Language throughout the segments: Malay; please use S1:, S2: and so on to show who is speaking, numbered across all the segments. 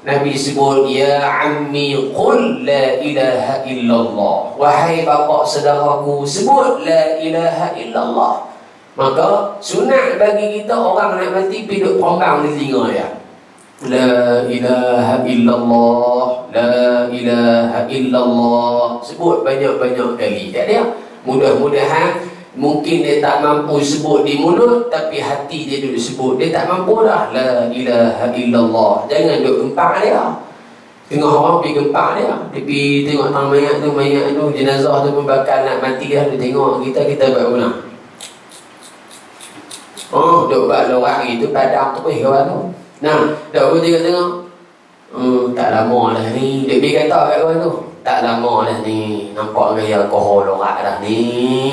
S1: Nabi sebut, ya ammi qul la ilaha illallah. Wahai bapa saudaraku, sebut la ilaha illallah. Maka sunat bagi kita orang nak mati pergi duduk perombang di telinga dia. La ilaha illallah, la ilaha illallah. Sebut banyak-banyak kali. Tak dia? Mudah-mudahan mungkin dia tak mampu sebut di mulut, tapi hati dia duduk sebut. Dia tak mampu dah. La ilaha illallah. Jangan duduk gempak dia. Tengok orang pergi gempak dia. Dia pergi tengok tang mayat tu, jenazah tu pun bakal nak mati dah. Dia tengok kita buat guna. Oh, duduk buat lorak gitu, padang tu pun kawan tu. Nah, dah pun tengok. Tak lama dah ni. Dia pergi kata kat kawan tu, tak lama dah ni. Nampak gaya alkohol lorak dah ni.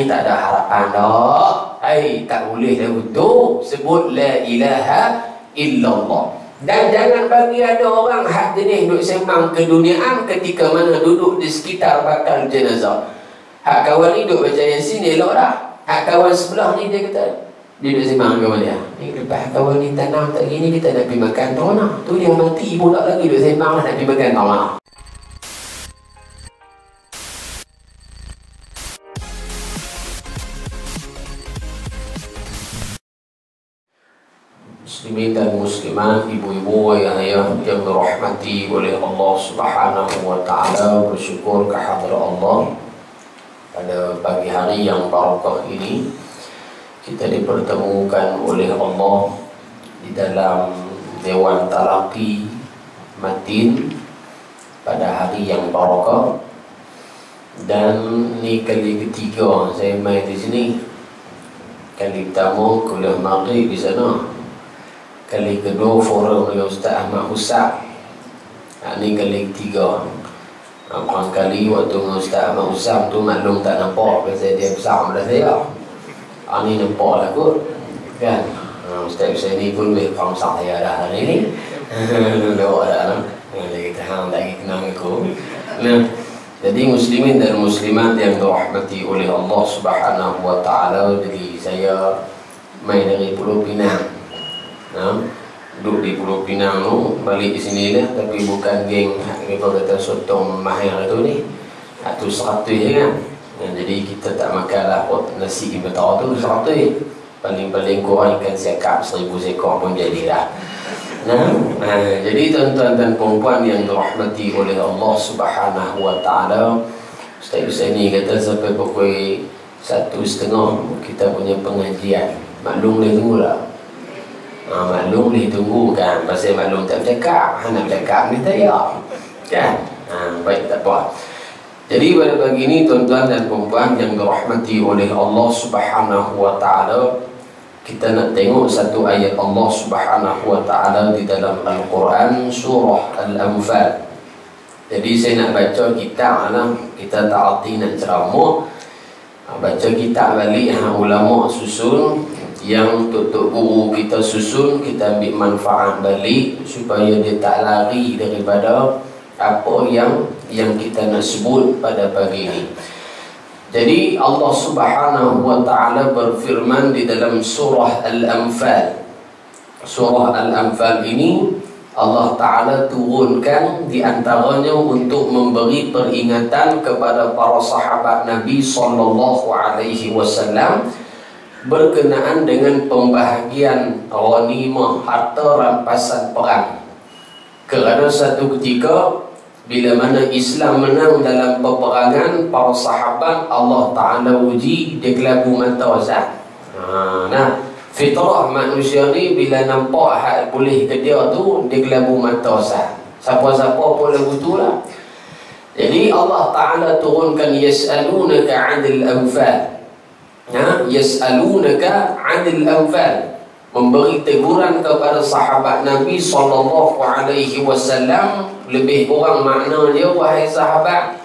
S1: Tak ada harapan dah. Hai, tak boleh dah betul. Sebut la ilaha illallah. Dan jangan bagi ada orang hak jenis duduk sembang keduniaan ketika mana duduk di sekitar bakal jenazah. Hak kawan ni duduk baca Yasin, elok dah. Hak kawan sebelah ni dia kata, dia duduk sembang kawan dia. Lepas kawan ni tanam tak gini, kita nak pergi makan tanah. Tu dia mati pula lagi duduk sembang nak pergi makan tanah. Muslimin dan muslimat, ibu-ibu, ayah-ayah yang dirahmati oleh Allah Subhanahu wa ta'ala, bersyukur kehadrat Allah pada pagi hari yang barakah ini kita dipertemukan oleh Allah di dalam Dewan Taraqi Matin pada hari yang barakah. Dan ni kali ketiga saya main di sini. Kali pertama kuliah maghrib di sana. Kali kedua forum dengan Ustaz Ahmad Husak. Ini kali ketiga. Barangkali waktu dengan Ustaz Ahmad Husak tu maklum tak nampak, biasa dia besar pada saya. Ini nampak lah kot, kan? Ustaz ni pun lebih pangsa saya dah hari ni. Lewat dah lah. Kita hang tak lagi kenal aku. Nah, jadi muslimin dan muslimat yang dirahmati oleh Allah Subhanahu wa ta'ala, jadi saya main dari Pulau Pinang. Duduk di Pulau Pinang tu, balik di sini dah, tapi bukan geng kita kata sotong mahir tu ni. Itu 100 je kan. Jadi kita tak makan lah nasi betul tu 100. Paling-paling kurang ikan siakap 1000 ekor pun jadilah. Jadi tuan-tuan dan puan-puan yang dirahmati oleh Allah Subhanahu wa ta'ala, Ustaz Husaini kata sampai pukul 1:30 kita punya pengajian. Maklum boleh tunggu lah. Maklum boleh tunggu kan. Pasal maklum tak bercakap, nak bercakap ni tak ya kan. Baik, tak apa. Jadi pada pagi ini tuan-tuan dan puan-puan yang dirahmati oleh Allah Subhanahu wa ta'ala, kita nak tengok satu ayat Allah Subhanahu wa ta'ala di dalam Al-Quran, surah Al-Anfal. Jadi saya nak baca kitab lah. Kita tak arti nak ceramah, baca kitab balik ulama susun, yang tok-tok guru kita susun, kita ambil manfaat balik supaya dia tak lari daripada apa yang kita nak sebut pada pagi ini. Jadi Allah Subhanahu wa ta'ala berfirman di dalam surah Al-Anfal. Surah Al-Anfal ini Allah Ta'ala turunkan di antaranya untuk memberi peringatan kepada para sahabat Nabi sallallahu alaihi wasallam berkenaan dengan pembahagian ghanimah, harta rampasan perang. Kerana satu ketika bila mana Islam menang dalam peperangan, para sahabat Allah Ta'ala uji, dia kelabu mata Zat. Nah, fitrah manusia ni bila nampak hak boleh ke dia tu, dia kelabu mata Zat. Siapa-siapa pun lagu tu lah. Jadi Allah Ta'ala turunkan yas'alunaka 'anil anfal. Yas'alunaka 'anil anfal, memberi teguran kepada sahabat Nabi sallallahu alaihi wasallam. Lebih kurang makna dia, wahai sahabat,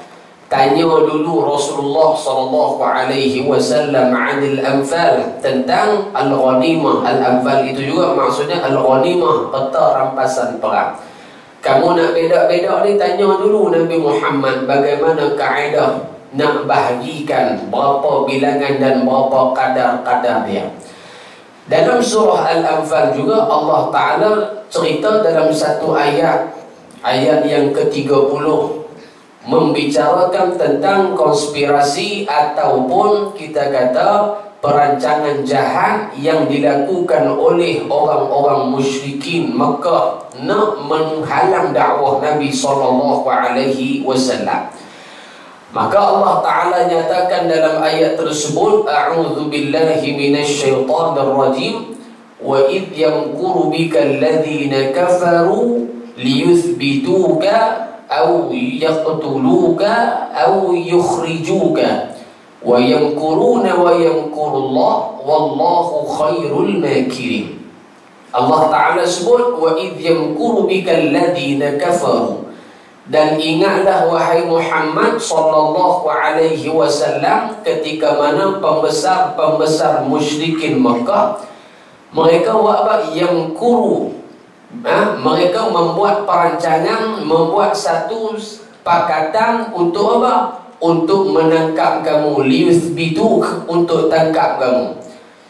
S1: tanya dulu Rasulullah sallallahu alaihi wasallam 'anil anfal, tentang al-ghanimah. Al-anfal itu juga maksudnya al-ghanimah, harta rampasan perang. Kamu nak beda-beda ni, tanya dulu Nabi Muhammad bagaimana kaedah nak bahagikan, berapa bilangan dan berapa kadar-kadar dia. Dalam surah Al-Anfal juga Allah Ta'ala cerita dalam satu ayat, ayat yang ke-30 membicarakan tentang konspirasi ataupun kita kata perancangan jahat yang dilakukan oleh orang-orang musyrikin Makkah nak menghalang dakwah Nabi SAW. Maka Allah Ta'ala nyatakan dalam ayat tersebut, A'udzu billahi minasyaitonir rajim, wa idh yamkuru bika alladhina kafaru liyuthbituka aw yaqtuluka aw yukhrijuka wa yamkuruna wa yamkurullah wallahu khairul makirin. Allah Ta'ala sebut, wa idh yamkuru bika alladhina kafaru, dan ingatlah wahai Muhammad sallallahu alaihi wasallam ketika mana pembesar-pembesar musyrikin Makkah mereka buat apa? Yamkuru, mereka membuat perancangan, membuat satu pakatan untuk apa? Untuk menangkap kamu, liyuthbituk, untuk tangkap kamu.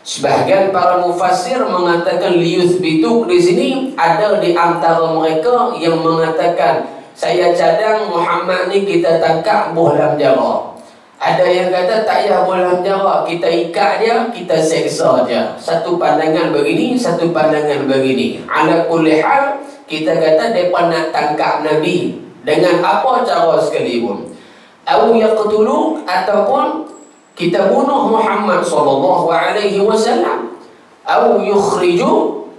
S1: Sebahagian para mufassir mengatakan liyuthbituk di sini ada di antara mereka yang mengatakan, saya cadang Muhammad ni kita tangkap bohlam jara. Ada yang kata tak payah bohlam jara, kita ikat dia, kita seksa dia. Satu pandangan begini, satu pandangan begini. Ala kulli hal, kita kata mereka nak tangkap Nabi dengan apa cara sekalipun. Aw yaqtulu, ataupun kita bunuh Muhammad SAW. Aw yukhriju,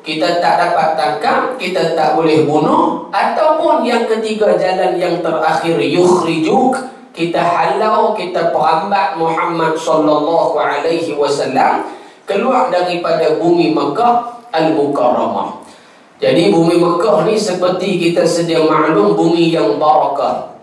S1: kita tak dapat tangkap, kita tak boleh bunuh. Ataupun yang ketiga jalan yang terakhir, yukhrijuk, kita halau, kita perambat Muhammad SAW keluar daripada bumi Makkah Al-Mukarramah. Jadi bumi Makkah ni seperti kita sedia maklum, bumi yang barakah,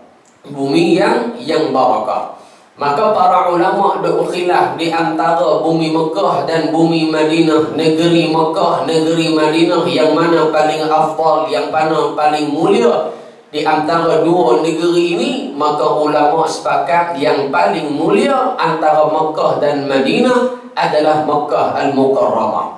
S1: bumi yang barakah. Maka para ulama berkhilaf di antara bumi Mekah dan bumi Madinah, negeri Mekah, negeri Madinah, yang mana paling afdal, yang mana paling mulia di antara dua negeri ini. Maka ulama sepakat yang paling mulia antara Mekah dan Madinah adalah Mekah Al-Mukarramah.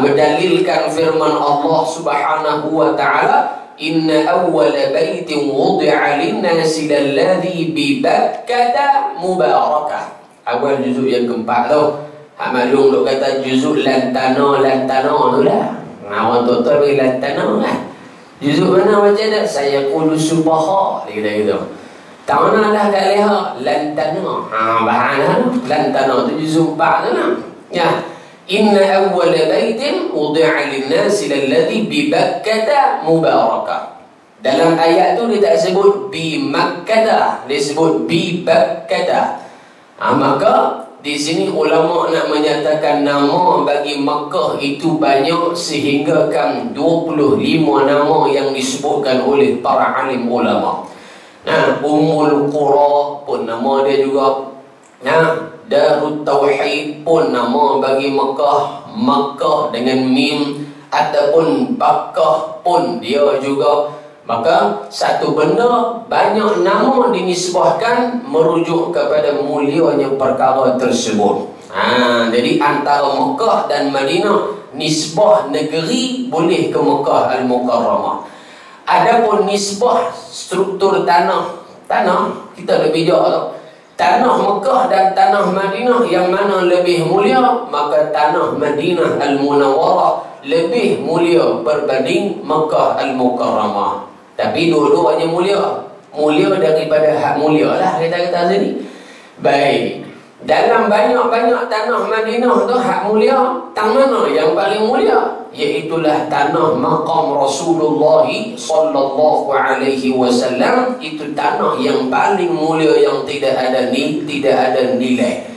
S1: Berdalilkan firman Allah Subhanahu wa ta'ala, Inna awwala baitin wudi'a linnasi lalladhi bi Bakkata mubarakah. Awal juzuk yang keempat tu. Hak maklum duk kata juzuk lantana tu lah. Orang tua bagi lantana lah. Juzuk mana macam dah? Saya qulu subaha. Dia kata gitu. Tak mana lah kat leha. Lantana. Bahan tu. Lantana tu juzuk 4 tu lah. Ya. Inna awwala baitin wudi'a linnasi lalladhi bi Bakkata mubarakah. Dalam ayat tu dia tak sebut bi Makkah, dia sebut bi Bakkah. Maka di sini ulama nak menyatakan nama bagi Makkah itu banyak sehingga kan 25 nama yang disebutkan oleh para alim ulama. Ummul Qura pun nama dia juga. Darut Tauhid pun nama bagi Makkah, Makkah dengan mim, ataupun Bakkah pun dia juga. Maka satu benda banyak nama dinisbahkan merujuk kepada mulianya perkara tersebut. Jadi antara Makkah dan Madinah, nisbah negeri boleh ke Makkah Al-Mukarramah. Adapun nisbah struktur tanah kita lebih bijak tau. Tanah Mekah dan tanah Madinah yang mana lebih mulia? Maka tanah Madinah Al-Munawwarah lebih mulia berbanding Mekah Al-Mukarramah. Tapi dua-duanya mulia. Mulia daripada hak mulia lah kita kata sini. Baik. Dalam banyak-banyak tanah Madinah tu hak mulia, tang mana yang paling mulia? Iaitulah tanah maqam Rasulullah sallallahu alaihi wasallam. Itu tanah yang paling mulia, yang tidak ada nilai.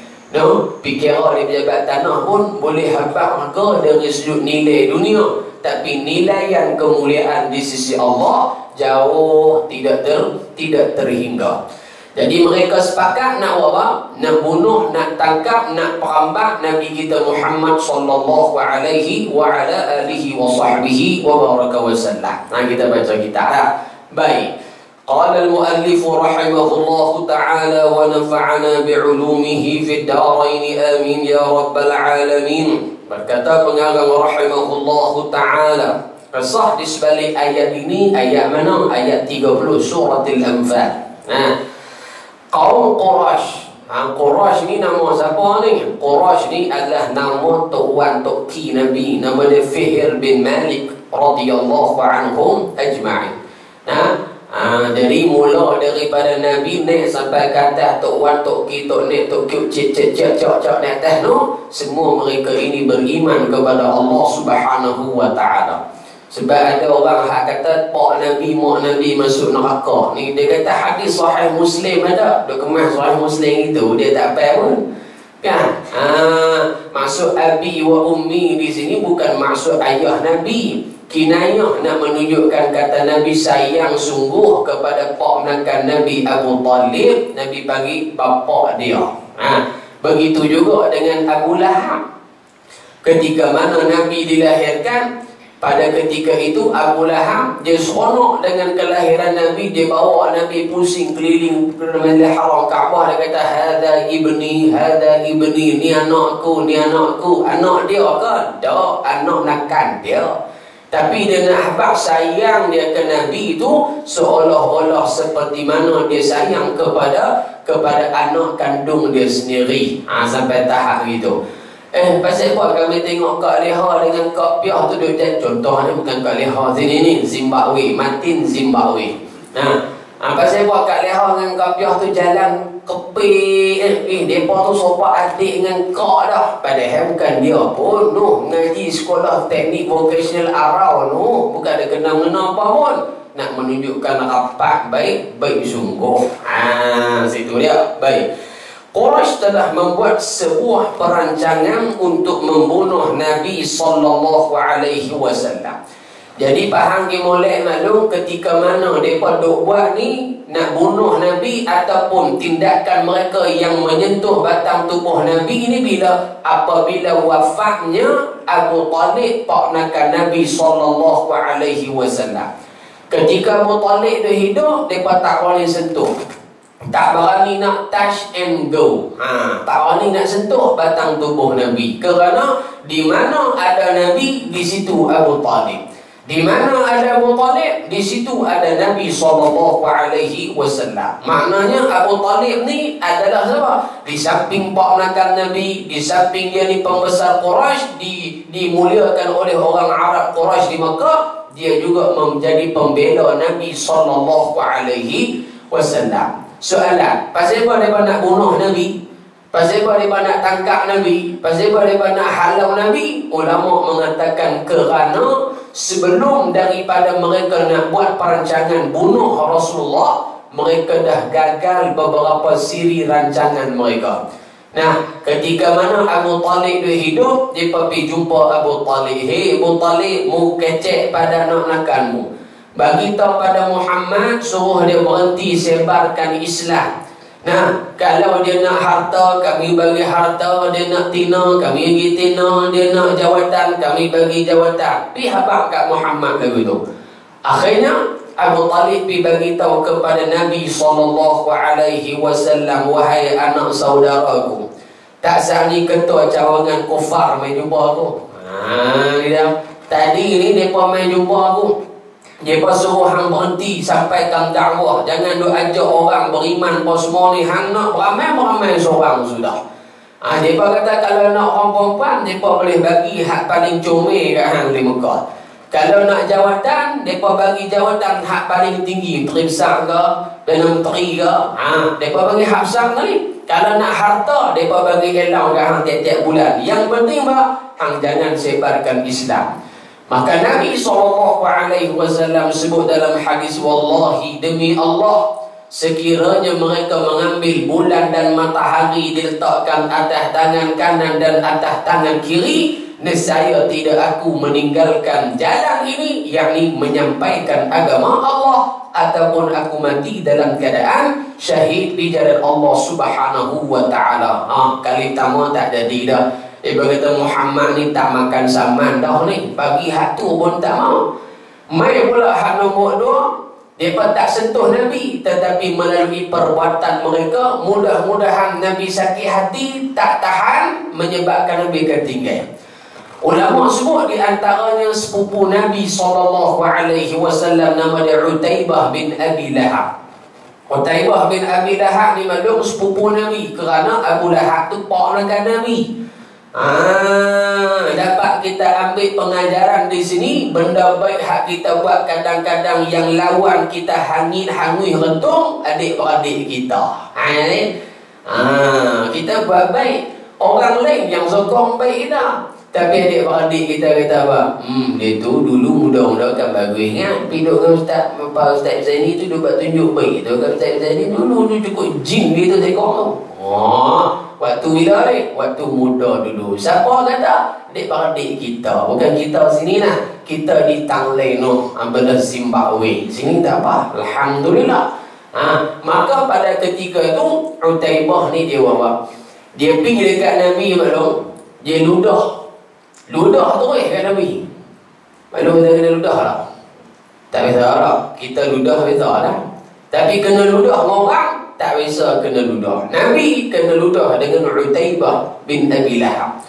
S1: Fikirlah di pejabat tanah pun boleh habaq harga dari sudut nilai dunia, tapi nilaian kemuliaan di sisi Allah jauh tidak terhingga. Jadi mereka sepakat nak apa? Nak bunuh, nak tangkap, nak perambat Nabi kita Muhammad sallallahu alaihi wa ala alihi wa sahbihi wa baraka wa sallam. Kita baca kitab dah. Baik. Qala al-muallif rahimahullahu ta'ala wa nafa'ana bi'ulumihi fid darain amin ya rabbal alamin. Berkata pengarang rahimahullahu ta'ala, Kisah di sebalik ayat ini, ayat mana? Ayat 30 surah Al-Anfal. Kaum Quraisy. Quraisy ni nama siapa ni? Quraisy ni adalah nama Tok Wan Tok Ki Nabi, nama dia Fihr bin Malik radhiyallahu anhum ajma'in. Dari mula daripada Nabi naik sampai ke atas Tok Wan Tok Ki Tok Nek Tok Kyuk cik naik atas tu, semua mereka ini beriman kepada Allah Subhanahu wa taala. Sebab ada orang hak kata pak Nabi, mak Nabi masuk neraka. Ni dia kata hadis sahih Muslim ada. Dia kemas sahih Muslim itu, dia tak apa pun. Kan? Maksud abi wa ummi di sini bukan maksud ayah Nabi. Kinayah nak menunjukkan kata Nabi sayang sungguh kepada pak menakan Nabi Abu Talib. Nabi bagi bapa dia. Begitu juga dengan Abu Lahab. Ketika mana Nabi dilahirkan, pada ketika itu Abu Lahab dia seronok dengan kelahiran Nabi. Dia bawa Nabi pusing keliling Masjidil Haram Kaabah. Dia kata hada ibni, ni anakku, ni anakku. Anak dia ke? Tak, anak nakan dia. Tapi dia nak habaq sayang dia ke Nabi itu seolah-olah seperti mana dia sayang kepada anak kandung dia sendiri. Sampai tahap gitu. Pasal apa kami tengok Kak Leha dengan Kak Piah tu duduk. Contohnya bukan Kak Leha sini ni, Zimbabwe, Martin Zimbabwe. Pasal apa Kak Leha dengan Kak Piah tu jalan kepik. Mereka tu sopak adik dengan Kak dah. Padahal bukan dia pun Nuh ngaji sekolah teknik vocational Arau Nuh. Bukan ada kena-mena apa pun. Nak menunjukkan rapat baik sungguh. Situ dia. Baik. Quraisy telah membuat sebuah perancangan untuk membunuh Nabi sallallahu alaihi wasallam. Jadi faham ke molek maklum ketika mana mereka duk buat ni nak bunuh Nabi ataupun tindakan mereka yang menyentuh batang tubuh Nabi ni apabila wafatnya Abu Talib paknakan Nabi sallallahu alaihi wasallam. Ketika Abu Talib dia hidup, mereka tak boleh sentuh. Tak berani nak touch and go. Tak berani nak sentuh batang tubuh Nabi. Kerana di mana ada Nabi, di situ Abu Talib. Di mana ada Abu Talib, di situ ada Nabi SAW. Maknanya Abu Talib ni adalah siapa? Di samping paknakan Nabi, di samping dia ni pembesar Quraisy, dimuliakan oleh orang Arab Quraisy di Makkah, dia juga menjadi pembela Nabi SAW. Soalan, pasal apa mereka nak bunuh Nabi? Pasal apa mereka nak tangkap Nabi? Pasal apa mereka nak halau Nabi? Ulama mengatakan kerana sebelum daripada mereka nak buat perancangan bunuh Rasulullah, mereka dah gagal beberapa siri rancangan mereka. Ketika mana Abu Talib dia hidup, dia pergi jumpa Abu Talib. Hei Abu Talib, mu kecek pada anak-anakanmu. Bagi tahu pada Muhammad, suruh dia berhenti sebarkan Islam. Kalau dia nak harta, kami bagi harta. Dia nak tina, kami bagi tina. Dia nak jawatan, kami bagi jawatan. Pergi habaq kat Muhammad lagu tu. Akhirnya Abu Talib pergi bagi tahu kepada Nabi SAW, wahai anak saudaraku, tak sani ketua cawangan kufar main jumpa aku. Tadi ni mereka main jumpa aku. Mereka suruh hang berhenti sampaikan dakwah. Jangan duk ajak orang beriman apa semua ni. Hang nak beramai-beramai seorang sudah. Mereka kata kalau nak orang perempuan, mereka boleh bagi hak paling comel kat hang di Mekah. Kalau nak jawatan, mereka bagi jawatan hak paling tinggi. Menteri besar ke, Perdana Menteri ke. Mereka bagi hak besar ni. Kalau nak harta, mereka bagi elau kat hang tiap-tiap bulan. Yang penting hang jangan sebarkan Islam. Maka Nabi SAW sebut dalam hadis, wallahi demi Allah, sekiranya mereka mengambil bulan dan matahari diletakkan atas tangan kanan dan atas tangan kiri, nescaya tidak aku meninggalkan jalan ini, yakni menyampaikan agama Allah, ataupun aku mati dalam keadaan syahid di jalan Allah Subhanahu wa taala. Kali pertama tak jadi dah. Dia berkata Muhammad ni tak makan saman dah ni. Bagi hak tu pun tak mau. Mai pula hak nombor 2. Mereka tak sentuh Nabi, tetapi melalui perbuatan mereka, mudah-mudahan Nabi sakit hati, tak tahan, menyebabkan Nabi ketinggal. Ulama sebut di antaranya sepupu Nabi SAW, nama dia Utaibah bin Abi Lahab. Utaibah bin Abi Lahab ni maklum sepupu Nabi, kerana Abu Lahab tu ponakan Nabi. Dapat kita ambil pengajaran di sini. Benda baik hak kita buat kadang-kadang yang lawan kita hangui rentung adik-beradik kita. Kita buat baik, orang lain yang sokong baik kita, tapi adik-beradik kita kata apa? Dia tu dulu muda-muda kan bagus ingat. Pergi duduk dengan Ustaz Zaini tu, dia buat tunjuk baik tu. Ustaz Zaini dulu cukup jin dia tu tengok tu. Waktu bila ni? Waktu muda dulu. Siapa kata? Adik-beradik kita. Bukan kita sini lah. Kita di Tangleno, benar Zimbabwe. Sini tak apa. Alhamdulillah. Maka pada ketika itu Utaibah ni dia buat. Dia pergi dekat Nabi maklum. Dia ludah tu kat Nabi. Maklum kita kena ludah lah. Tak biasa lah. Kita ludah biasa lah. Tapi kena ludah dengan orang, tak biasa kena ludah. Nabi kena ludah dengan Utaibah bin Abi Lahab.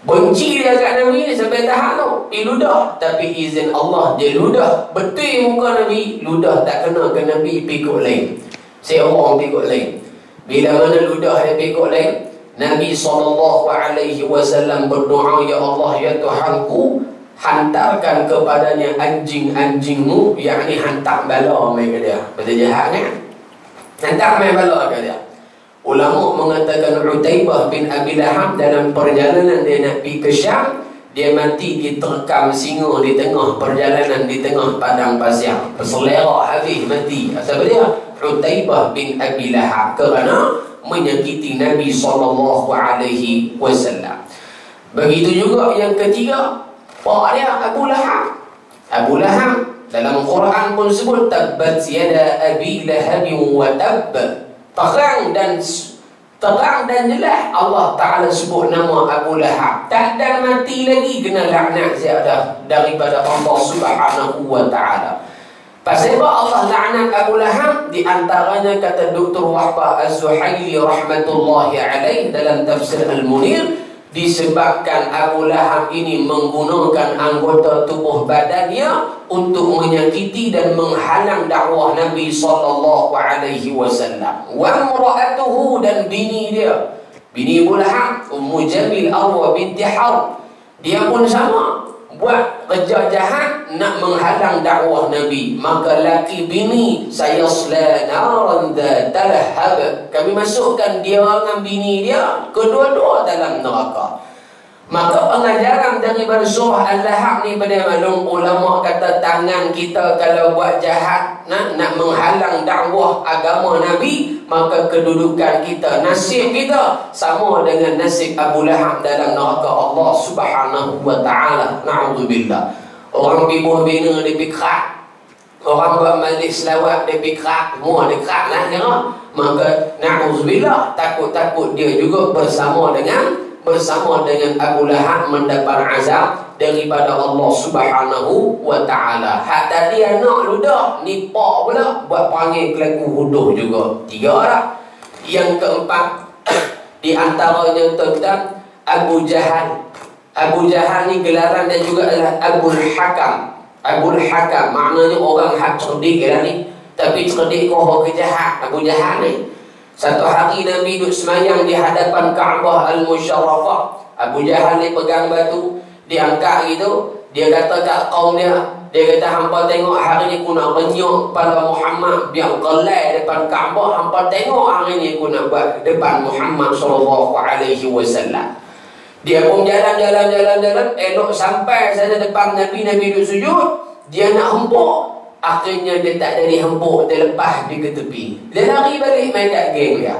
S1: Benci dia kat Nabi ni sampai tahap tu. Pergi ludah. Tapi izin Allah dia ludah. Betul muka Nabi. Ludah tak kena ke Nabi, pikuk lain. Seorang pikuk lain. Bila mana ludah dia pikuk lain, Nabi SAW berdoa, ya Allah, ya Tuhanku, hantarkan kepadanya anjing-anjingmu, yakni hantar bala mereka dia. Betul jahat kan? Hantar main bala ke dia. Ulama mengatakan Utaibah bin Abi Lahab dalam perjalanan dia nak pergi ke Syam, dia mati diterkam singa di tengah perjalanan, di tengah padang pasir. Berselerak habis mati. Asal dia? Utaibah bin Abi Lahab, kerana menyakiti Nabi SAW. Begitu juga yang ketiga, pak dia Abu Lahab. Abu Lahab dalam Quran pun sebut tabbat yada Abi Lahab wa tab. Terang dan jelas Allah Ta'ala sebut nama Abu Lahab. Tak ada mati lagi kena laknat ziyadah daripada Allah Subhanahu wa Ta'ala. Pasal apa Allah laknat Abu Lahab? Di antaranya kata Dr. Wahbah Az-Zuhaili rahmatullahi alaih dalam tafsir Al-Munir, disebabkan Abu Lahab ini menggunakan anggota tubuh badannya untuk menyakiti dan menghalang dakwah Nabi sallallahu alaihi wasallam. Wa imra'atuhu, dan bini dia, bini Abu Lahab, Ummu Jamil Arwa binti Harb, dia pun sama buat kerja jahat nak menghalang dakwah Nabi. Maka laki bini, sayasla naran dzata lahab, kami masukkan dia dengan bini dia kedua-dua dalam neraka. Maka pengajaran daripada surah Al-Lahab ni pada maklum, ulama kata tangan kita kalau buat jahat nak menghalang dakwah agama Nabi, maka kedudukan kita, nasib kita sama dengan nasib Abu Lahab dalam neraka Allah Subhanahu wa Ta'ala. Na'udzubillah. Orang bibuh bina dia pikrak, orang buat majlis selawat dia pikrak, semua dia kerak lah kira. Maka na'udzubillah, takut-takut dia juga bersama dengan Abu Lahab mendapat azab daripada Allah Subhanahu wa Ta'ala. Hak tadi anak ludah, ni pak pula buat panggil kelaku huduh juga. 3 lah. Yang keempat di antaranya tentang Abu Jahal. Abu Jahal ni gelaran dia juga adalah Abul Hakam. Abul Hakam maknanya orang hak cerdik lah ni, tapi cerdik kau kejahat. Abu Jahal ni, satu hari Nabi duduk semayang di hadapan Kaabah Al-Musharrafah. Abu Jahal ni pegang batu, diangkat gitu. Dia kata kat kaum dia kata, hampa tengok hari ni aku nak renyuk pada Muhammad biar gelai depan Kaabah. Hampa tengok hari ni aku nak buat depan Muhammad SAW. Dia pun jalan, elok sampai sana depan Nabi duduk sujud. Dia nak hempuk, akhirnya dia tak jadi hempuk, dia lepas dia ke tepi. Dia lari balik main kat geng dia.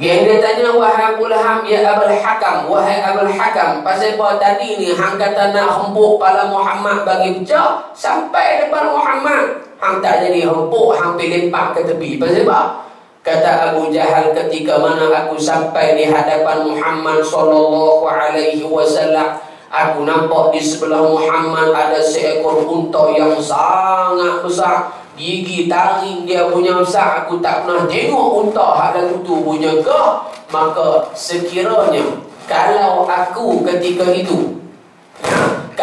S1: Geng dia tanya, wahai Abu Lahab, ya Abul Hakam, wahai Abul Hakam, pasal apa tadi ni hang kata nak hempuk kepala Muhammad bagi pecah, sampai depan Muhammad hang tak jadi hempuk, hang pergi lempak ke tepi. Pasal apa? Kata Abu Jahal, ketika mana aku sampai di hadapan Muhammad sallallahu alaihi wasallam, aku nampak di sebelah Muhammad ada seekor unta yang sangat besar. Gigi taring dia punya besar. Aku tak pernah tengok unta hak lagu tu punya ke. Maka sekiranya kalau aku ketika itu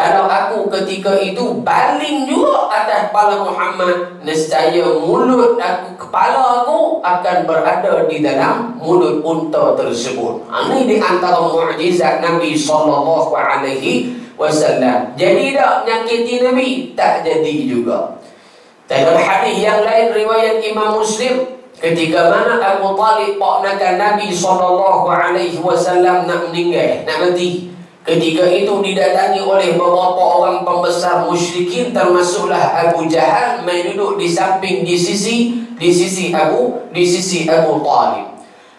S1: Kalau aku ketika itu baling juga atas kepala Muhammad, nescaya mulut aku, kepala aku akan berada di dalam mulut unta tersebut. Ini di antara mukjizat Nabi SAW. Jadi tak menyakiti Nabi? Tak jadi juga. Dalam hadis yang lain riwayat Imam Muslim, ketika mana Abu Talib ponakan Nabi SAW nak meninggal, nak mati, ketika itu didatangi oleh beberapa orang pembesar musyrikin, termasuklah Abu Jahal main duduk di samping di sisi Abu Talib.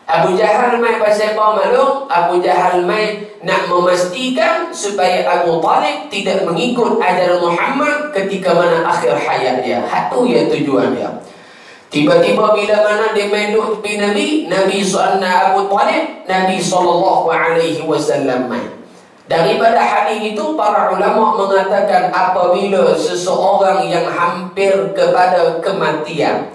S1: Abu Jahal main pasal apa maklum? Abu Jahal main nak memastikan supaya Abu Talib tidak mengikut ajaran Muhammad ketika mana akhir hayat dia. Itu ya tujuan dia. Tiba-tiba bila mana dia main duduk tepi Nabi Abu Talib, Nabi SAW main. Daripada hadis itu para ulama mengatakan apabila seseorang yang hampir kepada kematian,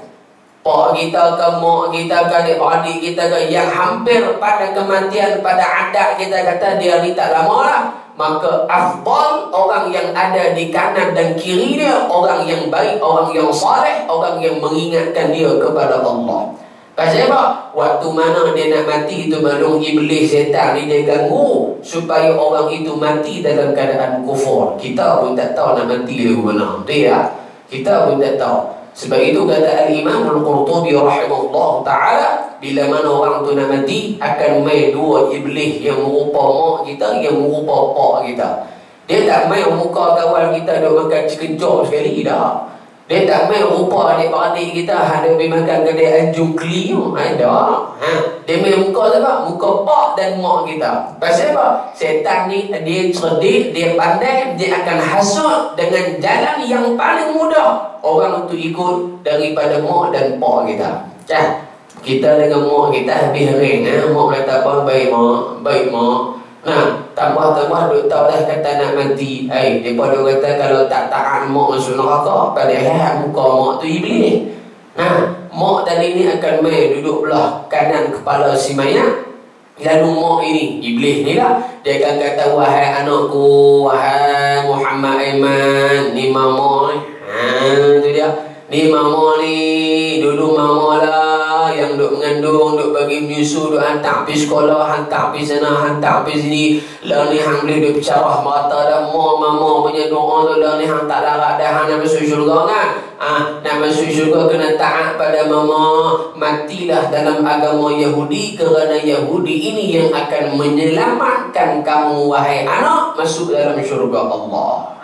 S1: pak kita ke mak kita ke adik-adik kita ke yang hampir pada kematian, pada adat kita kata dia ni tak lama lah, maka afdal orang yang ada di kanan dan kiri dia, orang yang baik, orang yang saleh, orang yang mengingatkan dia kepada Allah. Pasal apa? Waktu mana dia nak mati itu maklum iblis setan ni dia ganggu supaya orang itu mati dalam keadaan kufur. Kita pun tak tahu nak mati dia mana. Dia kita pun tak tahu. Sebab itu kata Al-Imam Al-Qurtubi rahimahullah ta'ala, bila mana orang tu nak mati akan main dua iblis yang merupa mak kita, yang merupa pak kita. Dia tak main muka kawan kita duk makan chicken chop sekali dah. Dia tak main rupa adik-adik kita ada pergi makan kedai anjung kli tu. Ada. Dia main muka apa? Muka pak dan mak kita. Pasal apa? Setan ni dia cerdik, dia pandai, dia akan hasut dengan jalan yang paling mudah orang untuk ikut daripada mak dan pak kita. Kita dengan mak kita habis ring. Mak kata apa? Baik mak, baik mak. Nah, tambah-tambah duk tahu dah kata nak mati. Depa duk kata kalau tak taat mak masuk neraka, padahal muka mak tu iblis. Nah, mak tadi ni akan main duduk belah kanan kepala si mayat. Lalu mak ini, iblis ni lah, dia akan kata, wahai anakku, wahai Muhammad Aiman, ni mama ni. Tu dia. Ni mama ni, dulu mama lah yang duk mengandung, duk bagi menyusu, duk hantar pergi sekolah, hantar pergi sana, hantar pergi sini. Lah ni hang boleh duk bercarah mata dah, mama punya doa tu, lah ni hang tak larat dah, hang nak masuk syurga kan? Nak masuk syurga kena taat pada mama. Matilah dalam agama Yahudi, kerana Yahudi ini yang akan menyelamatkan kamu wahai anak masuk dalam syurga Allah.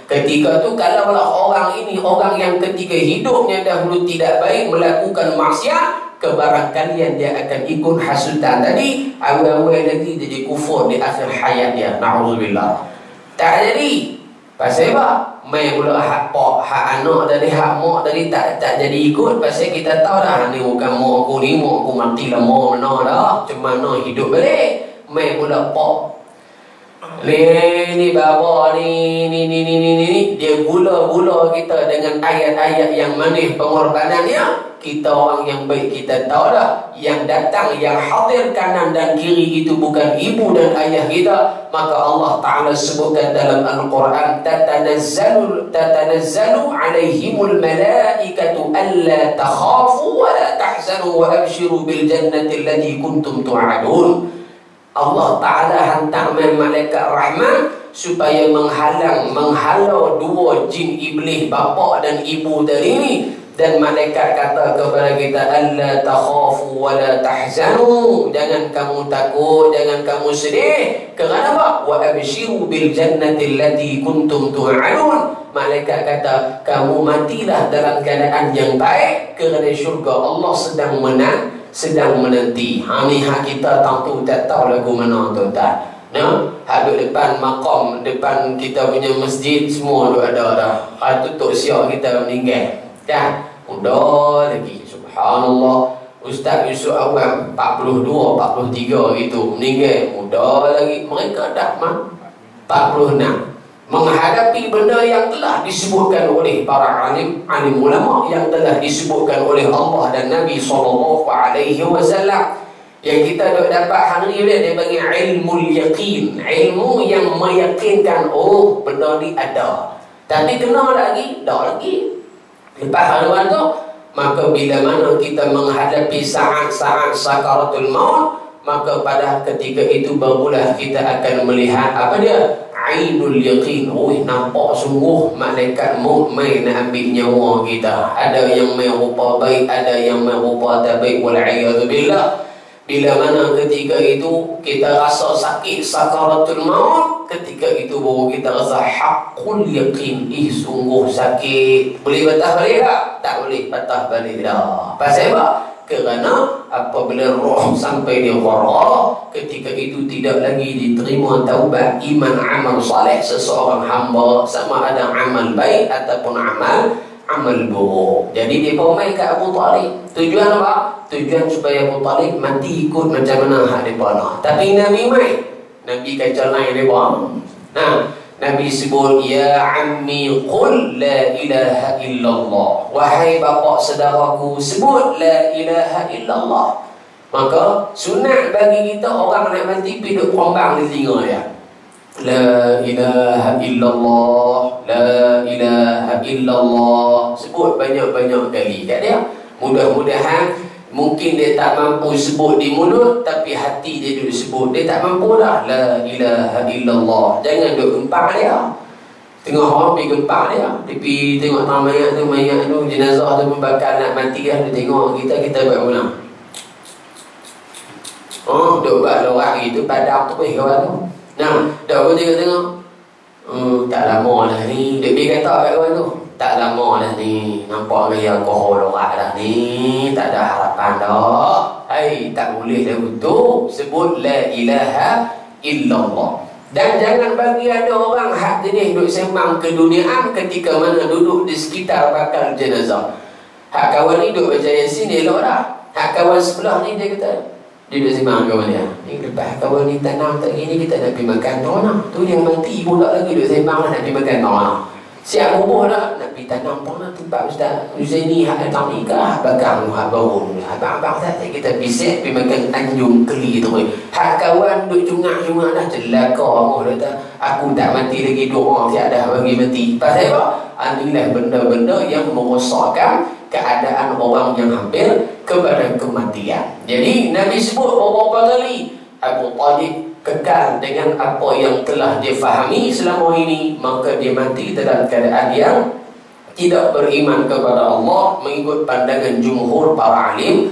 S1: Ketika tu kalaulah orang ini orang yang ketika hidupnya dahulu tidak baik, melakukan maksiat, kebarangkalian dia akan ikut hasutan tadi, awal-awal nanti jadi kufur di akhir hayat dia. Na'udzubillah. Tak jadi. Pasal apa? Main pula hak pak, hak anak tadi, hak mak tadi tak jadi ikut. Pasal kita tahu dah ni bukan mak aku ni, mak aku mati lama mana dah, macam mana hidup balik. Main pula pak, ni bapa ni dia gula-gula kita dengan ayat-ayat yang manis pengorbanannya. Kita orang yang baik kita tahu dah, yang datang, yang hadir kanan dan kiri itu bukan ibu dan ayah kita. Maka Allah Ta'ala sebutkan dalam Al-Quran, tatanazzalu alaihimul malaikatu alla takhafu wa la tahzanu wa abshiru bil jannati allati kuntum tu'adun. Allah Ta'ala hantar malaikat rahmat supaya menghalau dua jin iblis, bapa dan ibu tadi ni. Dan malaikat kata kepada kita, alla takhafu wa la tahzanu, jangan kamu takut, jangan kamu sedih. Kerana apa? Wa abshiru bil jannati allati kuntum tu'adun. Malaikat kata, kamu matilah dalam keadaan yang baik, kerana syurga Allah sedang menanti. Ni hak kita tentu tak tahu lagu mana tuan-tuan. Hak duduk depan makam, depan kita punya masjid, semua duduk ada dah. Tutup siap kita meninggal. Mudah lagi. Subhanallah. Ustaz Yusuf Awam 42, 43 itu meninggal. Mudah lagi. Mereka dah 46. Menghadapi benda yang telah disebutkan oleh para alim ulama, yang telah disebutkan oleh Allah dan Nabi SAW. Yang kita dapat hari ini dia panggil ilmu yaqin, ilmu yang meyakinkan oh benda ni ada. Tapi kena lagi, tak lagi. Lepas haluan tu, maka bila mana kita menghadapi saat-saat sakaratul maut, maka pada ketika itu barulah kita akan melihat apa dia? Ainul yaqin. Oh, nampak sungguh malaikat maut mai nak ambil nyawa kita. Ada yang mai rupa baik, ada yang mai rupa tak baik. Wal'iyadu billah. Bila mana ketika itu kita rasa sakit sakaratul maut, ketika itu baru kita rasa haqqul yaqin. Sungguh sakit. Boleh patah balik tak? Tak boleh patah balik dah. Pasal apa? Kerana apabila roh sampai di ghara, ketika itu tidak lagi diterima taubat iman amal saleh seseorang hamba, sama ada amal baik ataupun amal buruk. Jadi dia pemai ke Abu Talib. Tujuan apa? Tujuan supaya Abu Talib mati ikut macam mana hak dia nak. Tapi Nabi mai, Nabi kacau lain dia buang. Nah, Nabi sebut, ya ammi qul la ilaha illallah. Wahai bapa saudaraku, sebut la ilaha illallah. Maka sunat bagi kita orang nak mati pergi duduk perombang di telinga dia. La ilaha illallah, la ilaha illallah. Sebut banyak-banyak kali kat dia. Mudah-mudahan mungkin dia tak mampu sebut di mulut, tapi hati dia duduk sebut. Dia tak mampu dah. La ilaha illallah. Jangan duduk gempak dia. Tengah orang pergi gempak dia. Dia pergi tengok tang mayat tu, jenazah tu membakar nak mati lah. Dia tengok kita buat mana. Oh, duduk buat lorak gitu, padam tu pergi kawan tu. Nah, dah pun tengok. Tak lama dah ni. Dia pergi kata kat kawan tu, tak lama dah ni, nampak gaya alkohol lorak dah ni, tak ada harapan dah. Hai, tak boleh dah betul. Sebut la ilaha illallah. Dan jangan bagi ada orang hak jenis duduk sembang keduniaan ketika mana duduk di sekitar bakal jenazah. Hak kawan ni duduk baca Yasin, elok dah. Hak kawan sebelah ni dia kata, dia duduk sembang kawan dia, ni lepas kawan ni tanam tak gini, kita nak pergi makan tanah. Tu dia mati pula lagi duduk sembang lah nak pergi makan tanah. Siap bubuh dah, nak pergi tanam pun lah tempat Ustaz Huzaini hak datang ni kah? Bakang hak baru ni, abang-abang Ustaz, kita bisik pergi makan anjung keli tu. Hak kawan duk cungak-cungak dah, celaka Allah kata, aku tak mati lagi, doa tiada bagi mati. Pasal apa? Inilah benda-benda yang merosakkan keadaan orang yang hampir kepada kematian. Jadi Nabi sebut beberapa kali, Abu Talib kekal dengan apa yang telah dia fahami selama ini, maka dia mati dalam keadaan yang tidak beriman kepada Allah mengikut pandangan jumhur para alim